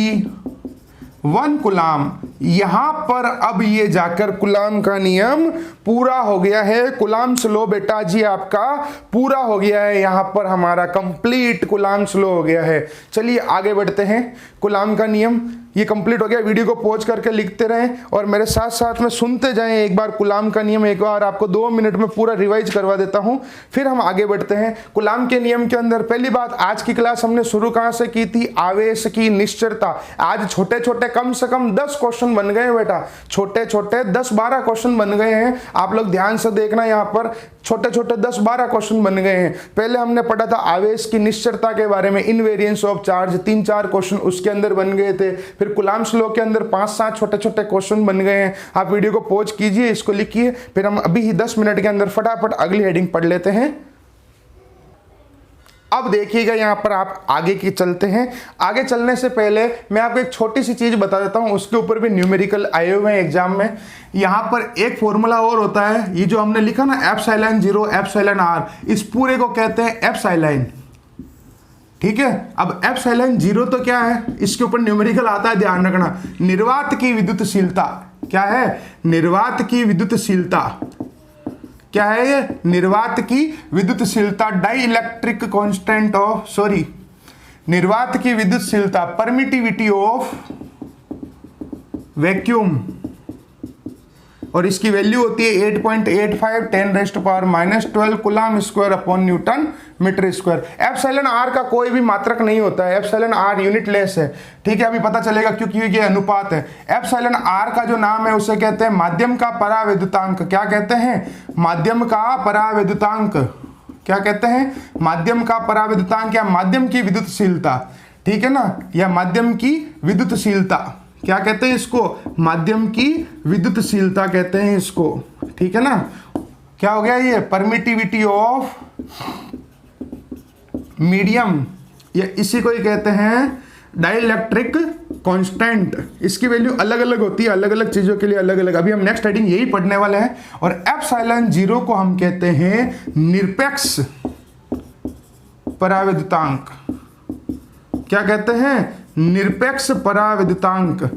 1 coulomb. यहां पर अब ये जाकर कूलाम का नियम पूरा हो गया है। कूलाम स्लो बेटा जी आपका पूरा हो गया है, यहां पर हमारा कंप्लीट कूलाम स्लो हो गया है। चलिए आगे बढ़ते हैं। कूलाम का नियम ये कंप्लीट हो गया। वीडियो को पॉज करके लिखते रहें और मेरे साथ साथ में सुनते जाएं एक बार कूलाम का नियम, एक बार आपको 2 मिनट में पूरा रिवाइज करवा देता हूं, फिर हम आगे बढ़ते हैं। कूलाम के नियम के अंदर पहली बात, आज की क्लास हमने शुरू कहां से की थी, आवेश की निश्चरता। आज छोटे छोटे कम से कम 10 क्वेश्चन बन गए बेटा, छोटे छोटे 10-12 क्वेश्चन बन गए हैं। आप लोग ध्यान से देखना, यहाँ पर छोटे छोटे 10-12 क्वेश्चन बन गए हैं। पहले हमने पढ़ा था आवेश की निश्चरता के बारे में, इनवेरियंस ऑफ चार्ज, 3-4 क्वेश्चन उसके अंदर बन गए थे। फिर कूलाम स्लो के अंदर 5-7 छोटे छोटे क्वेश्चन बन गए हैं। आप वीडियो को पॉज कीजिए, इसको लिखिए, फिर हम अभी ही 10 मिनट के अंदर फटाफट अगली हेडिंग पढ़ लेते हैं। अब देखिएगा यहाँ पर आप आगे की चलते हैं। आगे चलने से पहले मैं आपको एक छोटी सी चीज बता देता हूँ, उसके ऊपर भी न्यूमेरिकल आए हुए हैं एग्जाम में। यहाँ पर एक फॉर्मूला और होता है, ये जो हमने लिखा ना एप्सिलॉन 0 एप्सिलॉन r, इस पूरे को कहते हैं एप्सिलॉन। ठीक है। अब एप्सिलॉन जीरो तो क्या है, इसके ऊपर न्यूमेरिकल आता है, ध्यान रखना। निर्वात की विद्युतशीलता क्या है, निर्वात की विद्युतशीलता क्या है, ये निर्वात की विद्युतशीलता, dielectric constant of, sorry, निर्वात की विद्युतशीलता, परमिटिविटी ऑफ वैक्यूम, और इसकी वैल्यू होती है 8.85 10⁻⁻12 coulomb square upon newton metre square. Epsilon r का कोई भी मात्रक नहीं होता है, एप्सिलॉन आर यूनिटलेस है, ठीक है, अभी पता चलेगा क्योंकि ये अनुपात है। एप्सिलॉन आर का जो नाम है उसे कहते हैं माध्यम का परावैद्युतांक। क्या कहते हैं, माध्यम का परावैद्युतांक, क्या कहते हैं, माध्यम का परावैद्युतांक या माध्यम की विद्युतशीलता, ठीक है ना, या माध्यम की विद्युतशीलता, क्या कहते हैं इसको, माध्यम की विद्युतशीलता कहते हैं इसको, ठीक है ना। क्या हो गया ये, परमिटिविटी ऑफ मीडियम, या इसी को ही कहते हैं डाइलेक्ट्रिक कांस्टेंट। इसकी वैल्यू अलग अलग होती है, अलग अलग चीजों के लिए अलग अलग। अभी हम नेक्स्ट हेडिंग यही पढ़ने वाले हैं। और एप्सिलॉन जीरो को हम कहते हैं निरपेक्ष परावैद्युतांक। क्या कहते हैं, निरपेक्ष परावैद्युतांक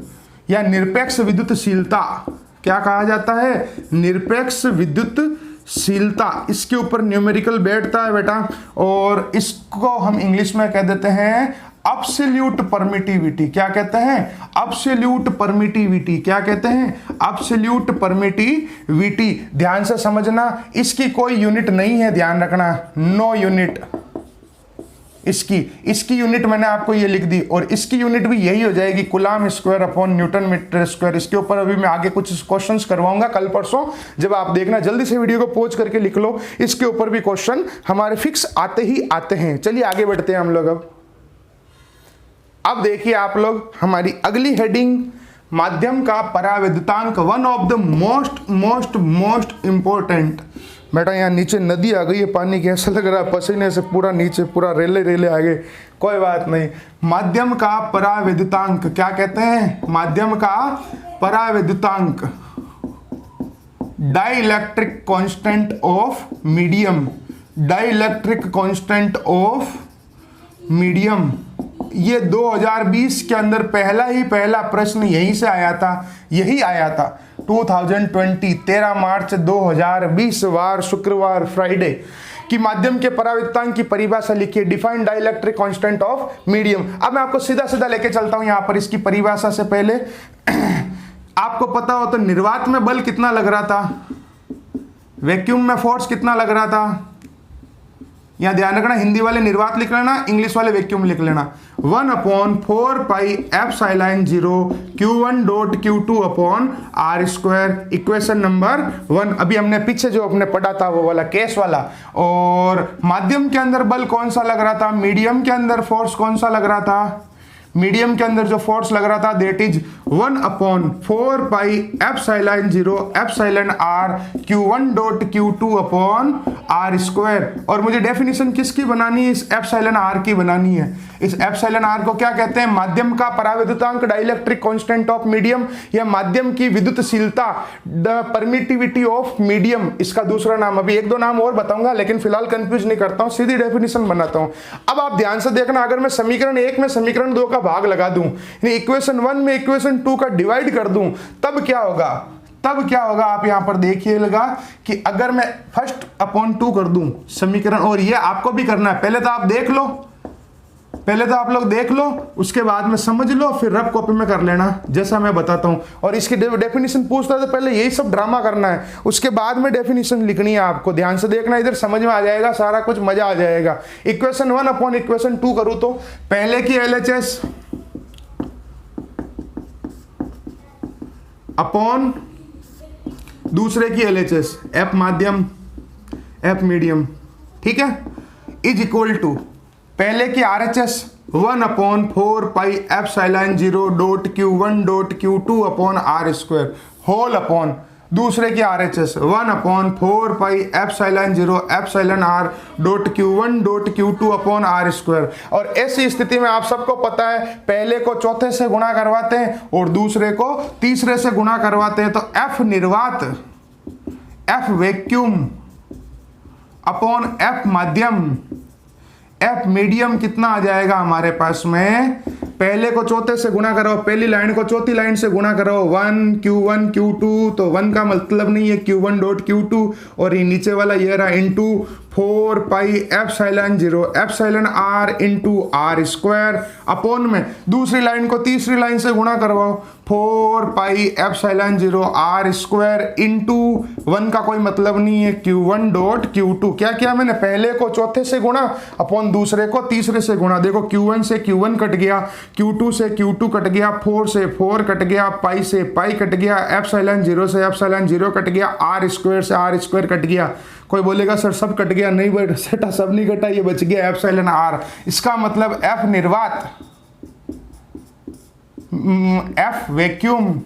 या निरपेक्ष विद्युतशीलता। क्या कहा जाता है, निरपेक्ष विद्युतशीलता। इसके ऊपर न्यूमेरिकल बैठता है बेटा, और इसको हम इंग्लिश में कह देते हैं एब्सोल्यूट परमिटिविटी। क्या कहते हैं, एब्सोल्यूट परमिटिविटी। क्या कहते हैं, एब्सोल्यूट परमिटिविटी। ध्यान से समझना, इसकी कोई यूनिट नहीं है, ध्यान रखना, नो यूनिट इसकी यूनिट मैंने आपको ये लिख दी, और इसकी यूनिट भी यही हो जाएगी, coulomb square upon newton metre square. इसके ऊपर अभी मैं आगे कुछ क्वेश्चंस करवाऊंगा कल परसों, जब आप देखना, जल्दी से वीडियो को पॉज करके लिख लो, इसके ऊपर भी क्वेश्चन हमारे फिक्स आते ही आते हैं। चलिए आगे बढ़ते हैं हम लोग। अब देखिए आप लोग, हमारी अगली हेडिंग, माध्यम का परावैद्युतांक, one of the most important. बेटा यहाँ नीचे नदी आ गई है, पानी कैसा लग रहा है, पसीने से पूरा नीचे पूरा रेले आ गए, कोई बात नहीं। माध्यम का परावैद्युतांक क्या कहते हैं, माध्यम का परावैद्युतांक, dielectric constant of medium, dielectric constant of medium. ये 2020 के अंदर पहला प्रश्न यहीं से आया था, यही आया था 2020 13 मार्च 2020 वार शुक्रवार फ्राइडे कि माध्यम के परावैद्युतांक की परिभाषा लिखिए, define dielectric constant of medium. अब मैं आपको सीधा लेके चलता हूं यहां पर इसकी परिभाषा से पहले। आपको पता हो तो निर्वात में बल कितना लग रहा था, वैक्यूम में फोर्स कितना लग रहा था, यहां ध्यान रखना, हिंदी वाले निर्वात लिख लेना, इंग्लिश वाले वैक्यूम लिख लेना। 1/4 pi epsilon 0 Q1 dot Q2 upon R square, equation number 1। अभी हमने पीछे जो अपने पढ़ा था वो वाला केस वाला। और माध्यम के अंदर बल कौन सा लग रहा था, मीडियम के अंदर फोर्स कौन सा लग रहा था, मीडियम के अंदर जो फोर्स लग रहा था that is 1/4 pi epsilon 0 epsilon R Q1 dot Q2 upon R square. और मुझे डेफिनेशन किसकी बनानी है, इस एप्सिलॉन R की बनानी है। इस एप्सिलॉन R को क्या कहते हैं, माध्यम का परावैद्युतांक, डाइलेक्ट्रिक कांस्टेंट ऑफ मीडियम, या माध्यम की विद्युतशीलता, द परमिटिविटी ऑफ मीडियम, इसका दूसरा नाम। अभी एक दो नाम और बताऊंगा, लेकिन फिलहाल कंफ्यूज नहीं करता हूं, सीधी डेफिनेशन बनाता हूं। अब आप ध्यान से देखना, अगर मैं समीकरण 1 में समीकरण 2 का भाग लगा दूं, इक्वेशन 1 में इक्वेशन 2 का डिवाइड कर दूं, तब क्या होगा, आप यहां पर देखिएगा कि अगर मैं 1/2 कर दूं समीकरण, और ये आपको भी करना है, पहले तो आप लोग देख लो, उसके बाद में समझ लो, फिर रफ कॉपी में कर लेना जैसा मैं बताता हूं। और इसकी डेफिनेशन पूछता है तो पहले यही सब ड्रामा करना है, उसके बाद में डेफिनेशन लिखनी है आपको। ध्यान से देखना, इधर समझ में आ जाएगा सारा कुछ, मजा आ जाएगा। इक्वेशन 1 अपॉन इक्वेशन 2 करूं तो पहले की LHS अपॉन दूसरे की LHS, एफ माध्यम एफ मीडियम, ठीक है, इज इक्वल टू पहले की RHS 1/4 pi epsilon 0 dot Q1 dot Q2 upon R square whole upon दूसरे की RHS 1/4 pi epsilon 0 epsilon R dot Q1 dot Q2 upon R square. और ऐसी स्थिति में आप सबको पता है, पहले को चौथे से गुणा करवाते हैं और दूसरे को तीसरे से गुणा करवाते हैं, तो F निर्वात, F वैक्यूम अपॉन F माध्यम एफ मीडियम कितना आ जाएगा हमारे पास में, पहले को चौथे से गुणा करो, पहली लाइन को चौथी लाइन से गुणा करो, 1 Q1 Q2, तो 1 का मतलब नहीं है Q1 डॉट Q2, और ये नीचे वाला ये रहा into 4 pi epsilon 0 epsilon r into r square upon में दूसरी लाइन को तीसरी लाइन से गुणा करवाओ, 4 pi epsilon 0 r square into 1 का कोई मतलब नहीं है Q1 डॉट Q2। क्या किया मैंने, पहले को चौथे से गुणा अपॉन दूसरे को तीसरे से गुणा। देखो Q1 से Q1 कट गया, Q2 से Q2 कट गया, 4 से 4 कट गया, पाई से पाई कट गया, एप्सिलॉन 0 से एप्सिलॉन 0 कट गया, आर स्क्वायर से आर स्क्वायर कट गया। कोई बोलेगा सर सब कट गया, नहीं बेटा सब नहीं कटा, ये बच गया एप्सिलॉन r। इसका मतलब F निर्वात, F वैक्यूम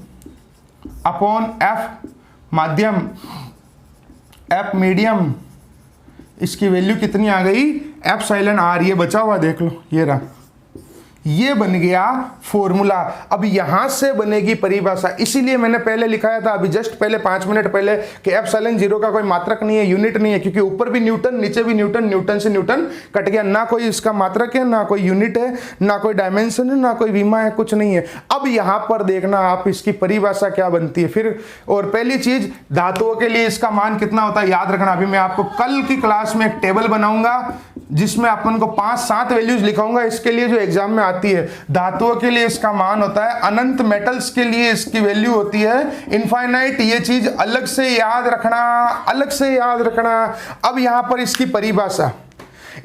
अपॉन F माध्यम, F मीडियम, इसकी वैल्यू कितनी आ गई, एप्सिलॉन r। ये बचा हुआ देख लो, ये रहा, ये बन गया फॉर्मूला। अब यहां से बनेगी परिभाषा, इसीलिए मैंने पहले लिखाया था अभी जस्ट पहले 5 मिनट पहले कि एप्सिलॉन 0 का कोई मात्रक नहीं है, यूनिट नहीं है, क्योंकि ऊपर भी न्यूटन नीचे भी न्यूटन, न्यूटन से न्यूटन कट गया, ना कोई इसका मात्रक है, ना कोई यूनिट है, ना कोई डायमेंशन है, ना कोई विमा है, कुछ नहीं है। अब यहां पर देखना आप इसकी परिभाषा क्या बनती है फिर। और पहली चीज, धातुओं के लिए इसका मान कितना होता है याद रखना। अभी मैं आपको कल की क्लास में एक टेबल बनाऊंगा जिसमें अपन को 5-7 वैल्यूज लिखाऊंगा, इसके लिए जो एग्जाम में आती है। धातुओं के लिए इसका मान होता है, अनंत मेटल्स के लिए इसकी वैल्यू होती है इनफाइनाइट। ये चीज अलग से याद रखना, अलग से याद रखना। अब यहां पर इसकी परिभाषा,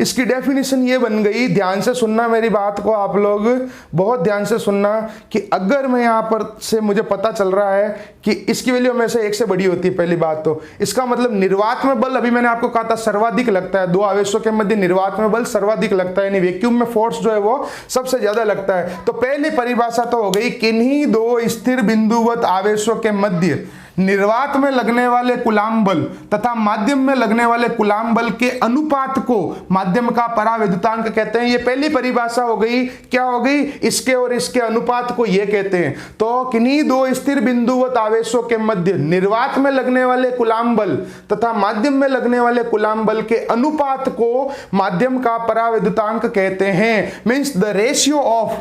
इसकी डेफिनेशन ये बन गई, ध्यान से सुनना मेरी बात को आप लोग, बहुत ध्यान से सुनना, कि अगर मैं यहां पर से मुझे पता चल रहा है कि इसकी वैल्यू हमेशा 1 से बड़ी होती है, पहली बात तो इसका मतलब निर्वात में बल, अभी मैंने आपको कहा था सर्वाधिक लगता है, 2 आवेशों के मध्य निर्वात में बल सर्वाधिक लगता है, यानी वैक्यूम में फोर्स जो है वो सबसे ज्यादा लगता है। तो पहली परिभाषा तो हो गई, किन्हीं 2 स्थिर बिंदुवत आवेशों के मध्य निर्वात में लगने वाले कुलाम बल तथा माध्यम में लगने वाले कुलाम बल के अनुपात को माध्यम का परावैद्युतांक कहते हैं। ये पहली परिभाषा हो गई। क्या हो गई, इसके और इसके अनुपात को ये कहते हैं। तो किन्हीं 2 स्थिर बिंदुवत आवेशों के मध्य निर्वात में लगने वाले कुलाम बल तथा माध्यम में लगने वाले कुलाम बल के अनुपात को माध्यम का परावैद्युतांक कहते हैं। Means the ratio of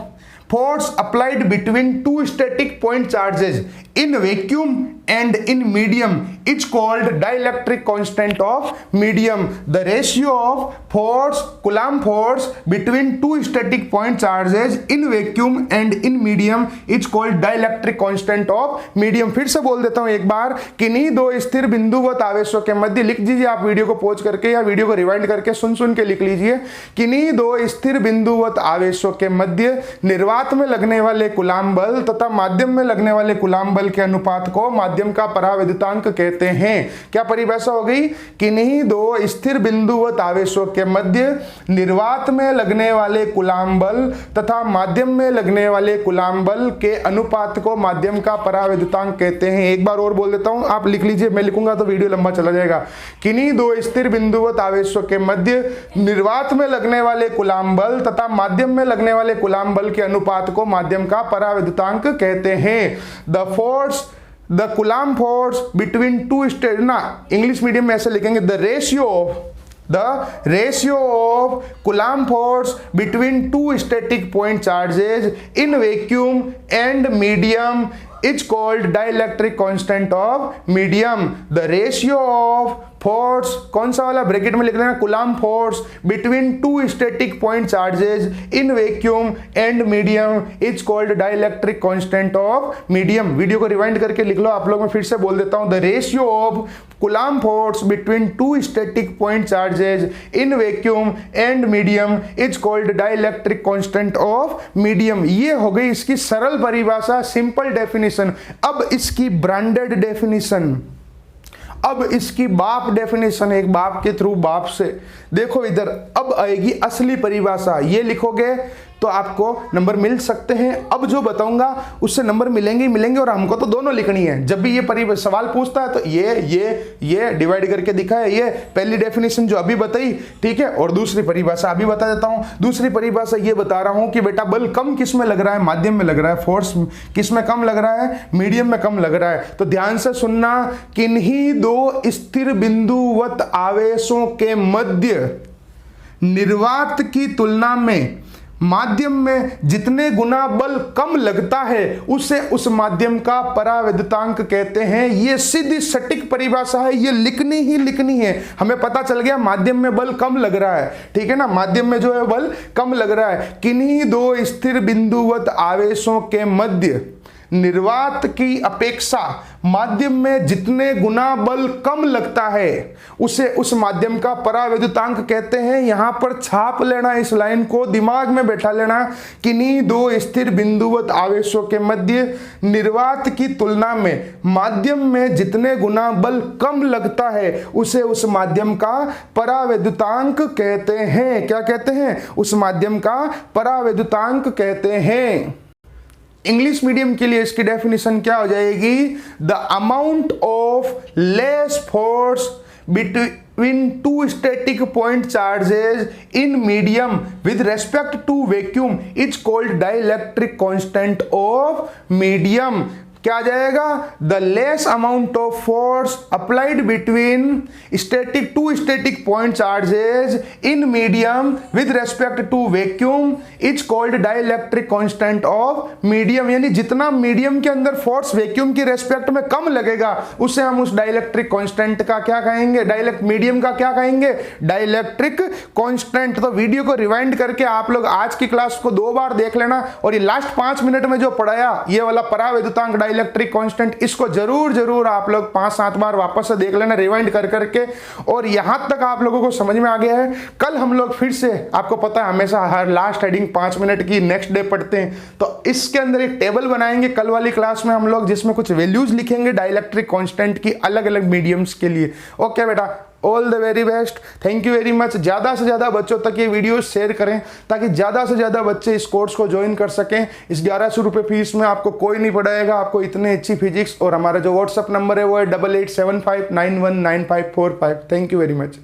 force applied between 2 static point charges in vacuum and in medium is called dielectric constant of medium. The ratio of force, Coulomb force between 2 static point charges in vacuum and in medium is called dielectric constant of medium. फिर से बोल देता हूं एक बार, किन्हीं 2 स्थिर बिंदुवत आवेशों के मध्य, लिख दीजिए आप वीडियो को पॉज करके या वीडियो को रिवाइंड करके सुन के लिख लीजिए, किन्हीं 2 स्थिर बिंदुवत आवेशों के मध्य निर्वात में लगने वाले कुलाम बल तथा माध्यम में लगने वाले कुलाम बल के अनुपात को माध्यम का परावैद्युतांक कहते हैं। क्या परिभाषा हो गई, किन्हीं 2 स्थिर बिंदुवत आवेशों के मध्य निर्वात में लगने वाले कुलाम बल तथा माध्यम में लगने वाले कुलाम बल के अनुपात को माध्यम का परावैद्युतांक कहते हैं। एक बार और बोल देता हूं, आप लिख लीजिए, मैं लिखूंगा तो वीडियो लंबा चला जाएगा। किन्हीं 2 स्थिर बिंदुवत आवेशों के मध्य निर्वात में लगने वाले कुलाम बल तथा माध्यम में लगने वाले कुलाम बल के अनुपात को माध्यम का परावैद्युतांक कहते हैं। The Coulomb force between 2 state, ना इंग्लिश मीडियम में ऐसे लिखेंगे, the ratio of Coulomb force between 2 static point charges in vacuum and medium is called dielectric constant of medium. The ratio of force, कौन सा वाला, ब्रैकेट में लिख लेना, Coulomb force between 2 static point charges in vacuum and medium is called dielectric constant of medium. Video को रिवाइंड करके लिख लो आप लोग, मैं फिर से बोल देता हूं, the ratio of Coulomb force between 2 static point charges in vacuum and medium is called dielectric constant of medium. ये हो गई इसकी सरल परिभाषा, सिंपल डेफिनेशन। अब इसकी ब्रांडेड डेफिनेशन, अब इसकी बाप डेफिनेशन, एक बाप के थ्रू बाप से देखो इधर। अब आएगी असली परिभाषा, ये लिखोगे तो आपको नंबर मिल सकते हैं। अब जो बताऊंगा उससे नंबर मिलेंगे और हमको तो दोनों लिखनी है। जब भी ये सवाल पूछता है तो ये डिवाइड करके दिखा है, ये पहली डेफिनेशन जो अभी बताई, ठीक है, और दूसरी परिभाषा अभी बता देता हूं। दूसरी परिभाषा ये बता रहा हूं कि बेटा बल कम किस में लग रहा है, माध्यम में लग रहा है, फोर्स किस में कम लग रहा है, मीडियम में कम लग रहा है। तो ध्यान से सुनना, किन्हीं 2 स्थिर बिंदुवत आवेशों के मध्य निर्वात की तुलना में माध्यम में जितने गुना बल कम लगता है उसे उस माध्यम का परावैद्युतांक कहते हैं। ये सीधी सटीक परिभाषा है, ये लिखनी ही लिखनी है। हमें पता चल गया माध्यम में बल कम लग रहा है, ठीक है ना, माध्यम में जो है बल कम लग रहा है। किन्हीं दो स्थिर बिंदुवत आवेशों के मध्य निर्वात की अपेक्षा माध्यम में जितने गुना बल कम लगता है उसे उस माध्यम का परावैद्युतांक कहते हैं। यहां पर छाप लेना, इस लाइन को दिमाग में बैठा लेना। किन्हीं दो स्थिर बिंदुवत आवेशों के मध्य निर्वात की तुलना में माध्यम में जितने गुना बल कम लगता है उसे उस माध्यम का परावैद्युतांक कहते हैं। क्या कहते हैं? उस माध्यम का परावैद्युतांक कहते हैं। इंग्लिश मीडियम के लिए इसकी डेफिनेशन क्या हो जाएगी? The amount of less force between two static point charges in medium with respect to vacuum is called dielectric constant of medium. क्या आ जाएगा? The less amount of force applied between static two static point charges in medium with respect to vacuum is called dielectric constant of medium. यानी जितना मीडियम के अंदर फोर्स वैक्यूम की रेस्पेक्ट में कम लगेगा उसे हम उस डाइलेक्ट्रिक कांस्टेंट का क्या कहेंगे? मीडियम का क्या कहेंगे? Dielectric constant. तो वीडियो को रिवाइंड करके आप लोग आज की क्लास को 2 बार देख लेना और ये लास्ट 5 मिनट में जो पढ़ाया ये वाला परावैद्युतांक इलेक्ट्रिक कांस्टेंट, इसको जरूर आप लोग 5-7 बार वापस से देख लेना रिवाइंड कर करके। और यहां तक आप लोगों को समझ में आ गया है। कल हम लोग फिर से, आपको पता है हमेशा हर लास्ट हेडिंग 5 मिनट की नेक्स्ट डे पढ़ते हैं, तो इसके अंदर एक टेबल बनाएंगे कल वाली क्लास में हम लोग, जिसमें कुछ वैल्यूज लिखेंगे डाइलेक्ट्रिक कांस्टेंट की अलग अलग मीडियम्स के लिए। ओके बेटा, all the very best, thank you very much. ज़्यादा से ज़्यादा बच्चों तक ये वीडियो शेयर करें ताकि ज़्यादा से ज़्यादा बच्चे इस कोर्स को ज्वाइन कर सकें। इस 1100 रुपये फीस में आपको कोई नहीं पढ़ाएगा, आपको इतने अच्छी फिजिक्स। और हमारा जो व्हाट्सअप नंबर है वो है 8875919545। Thank you very much.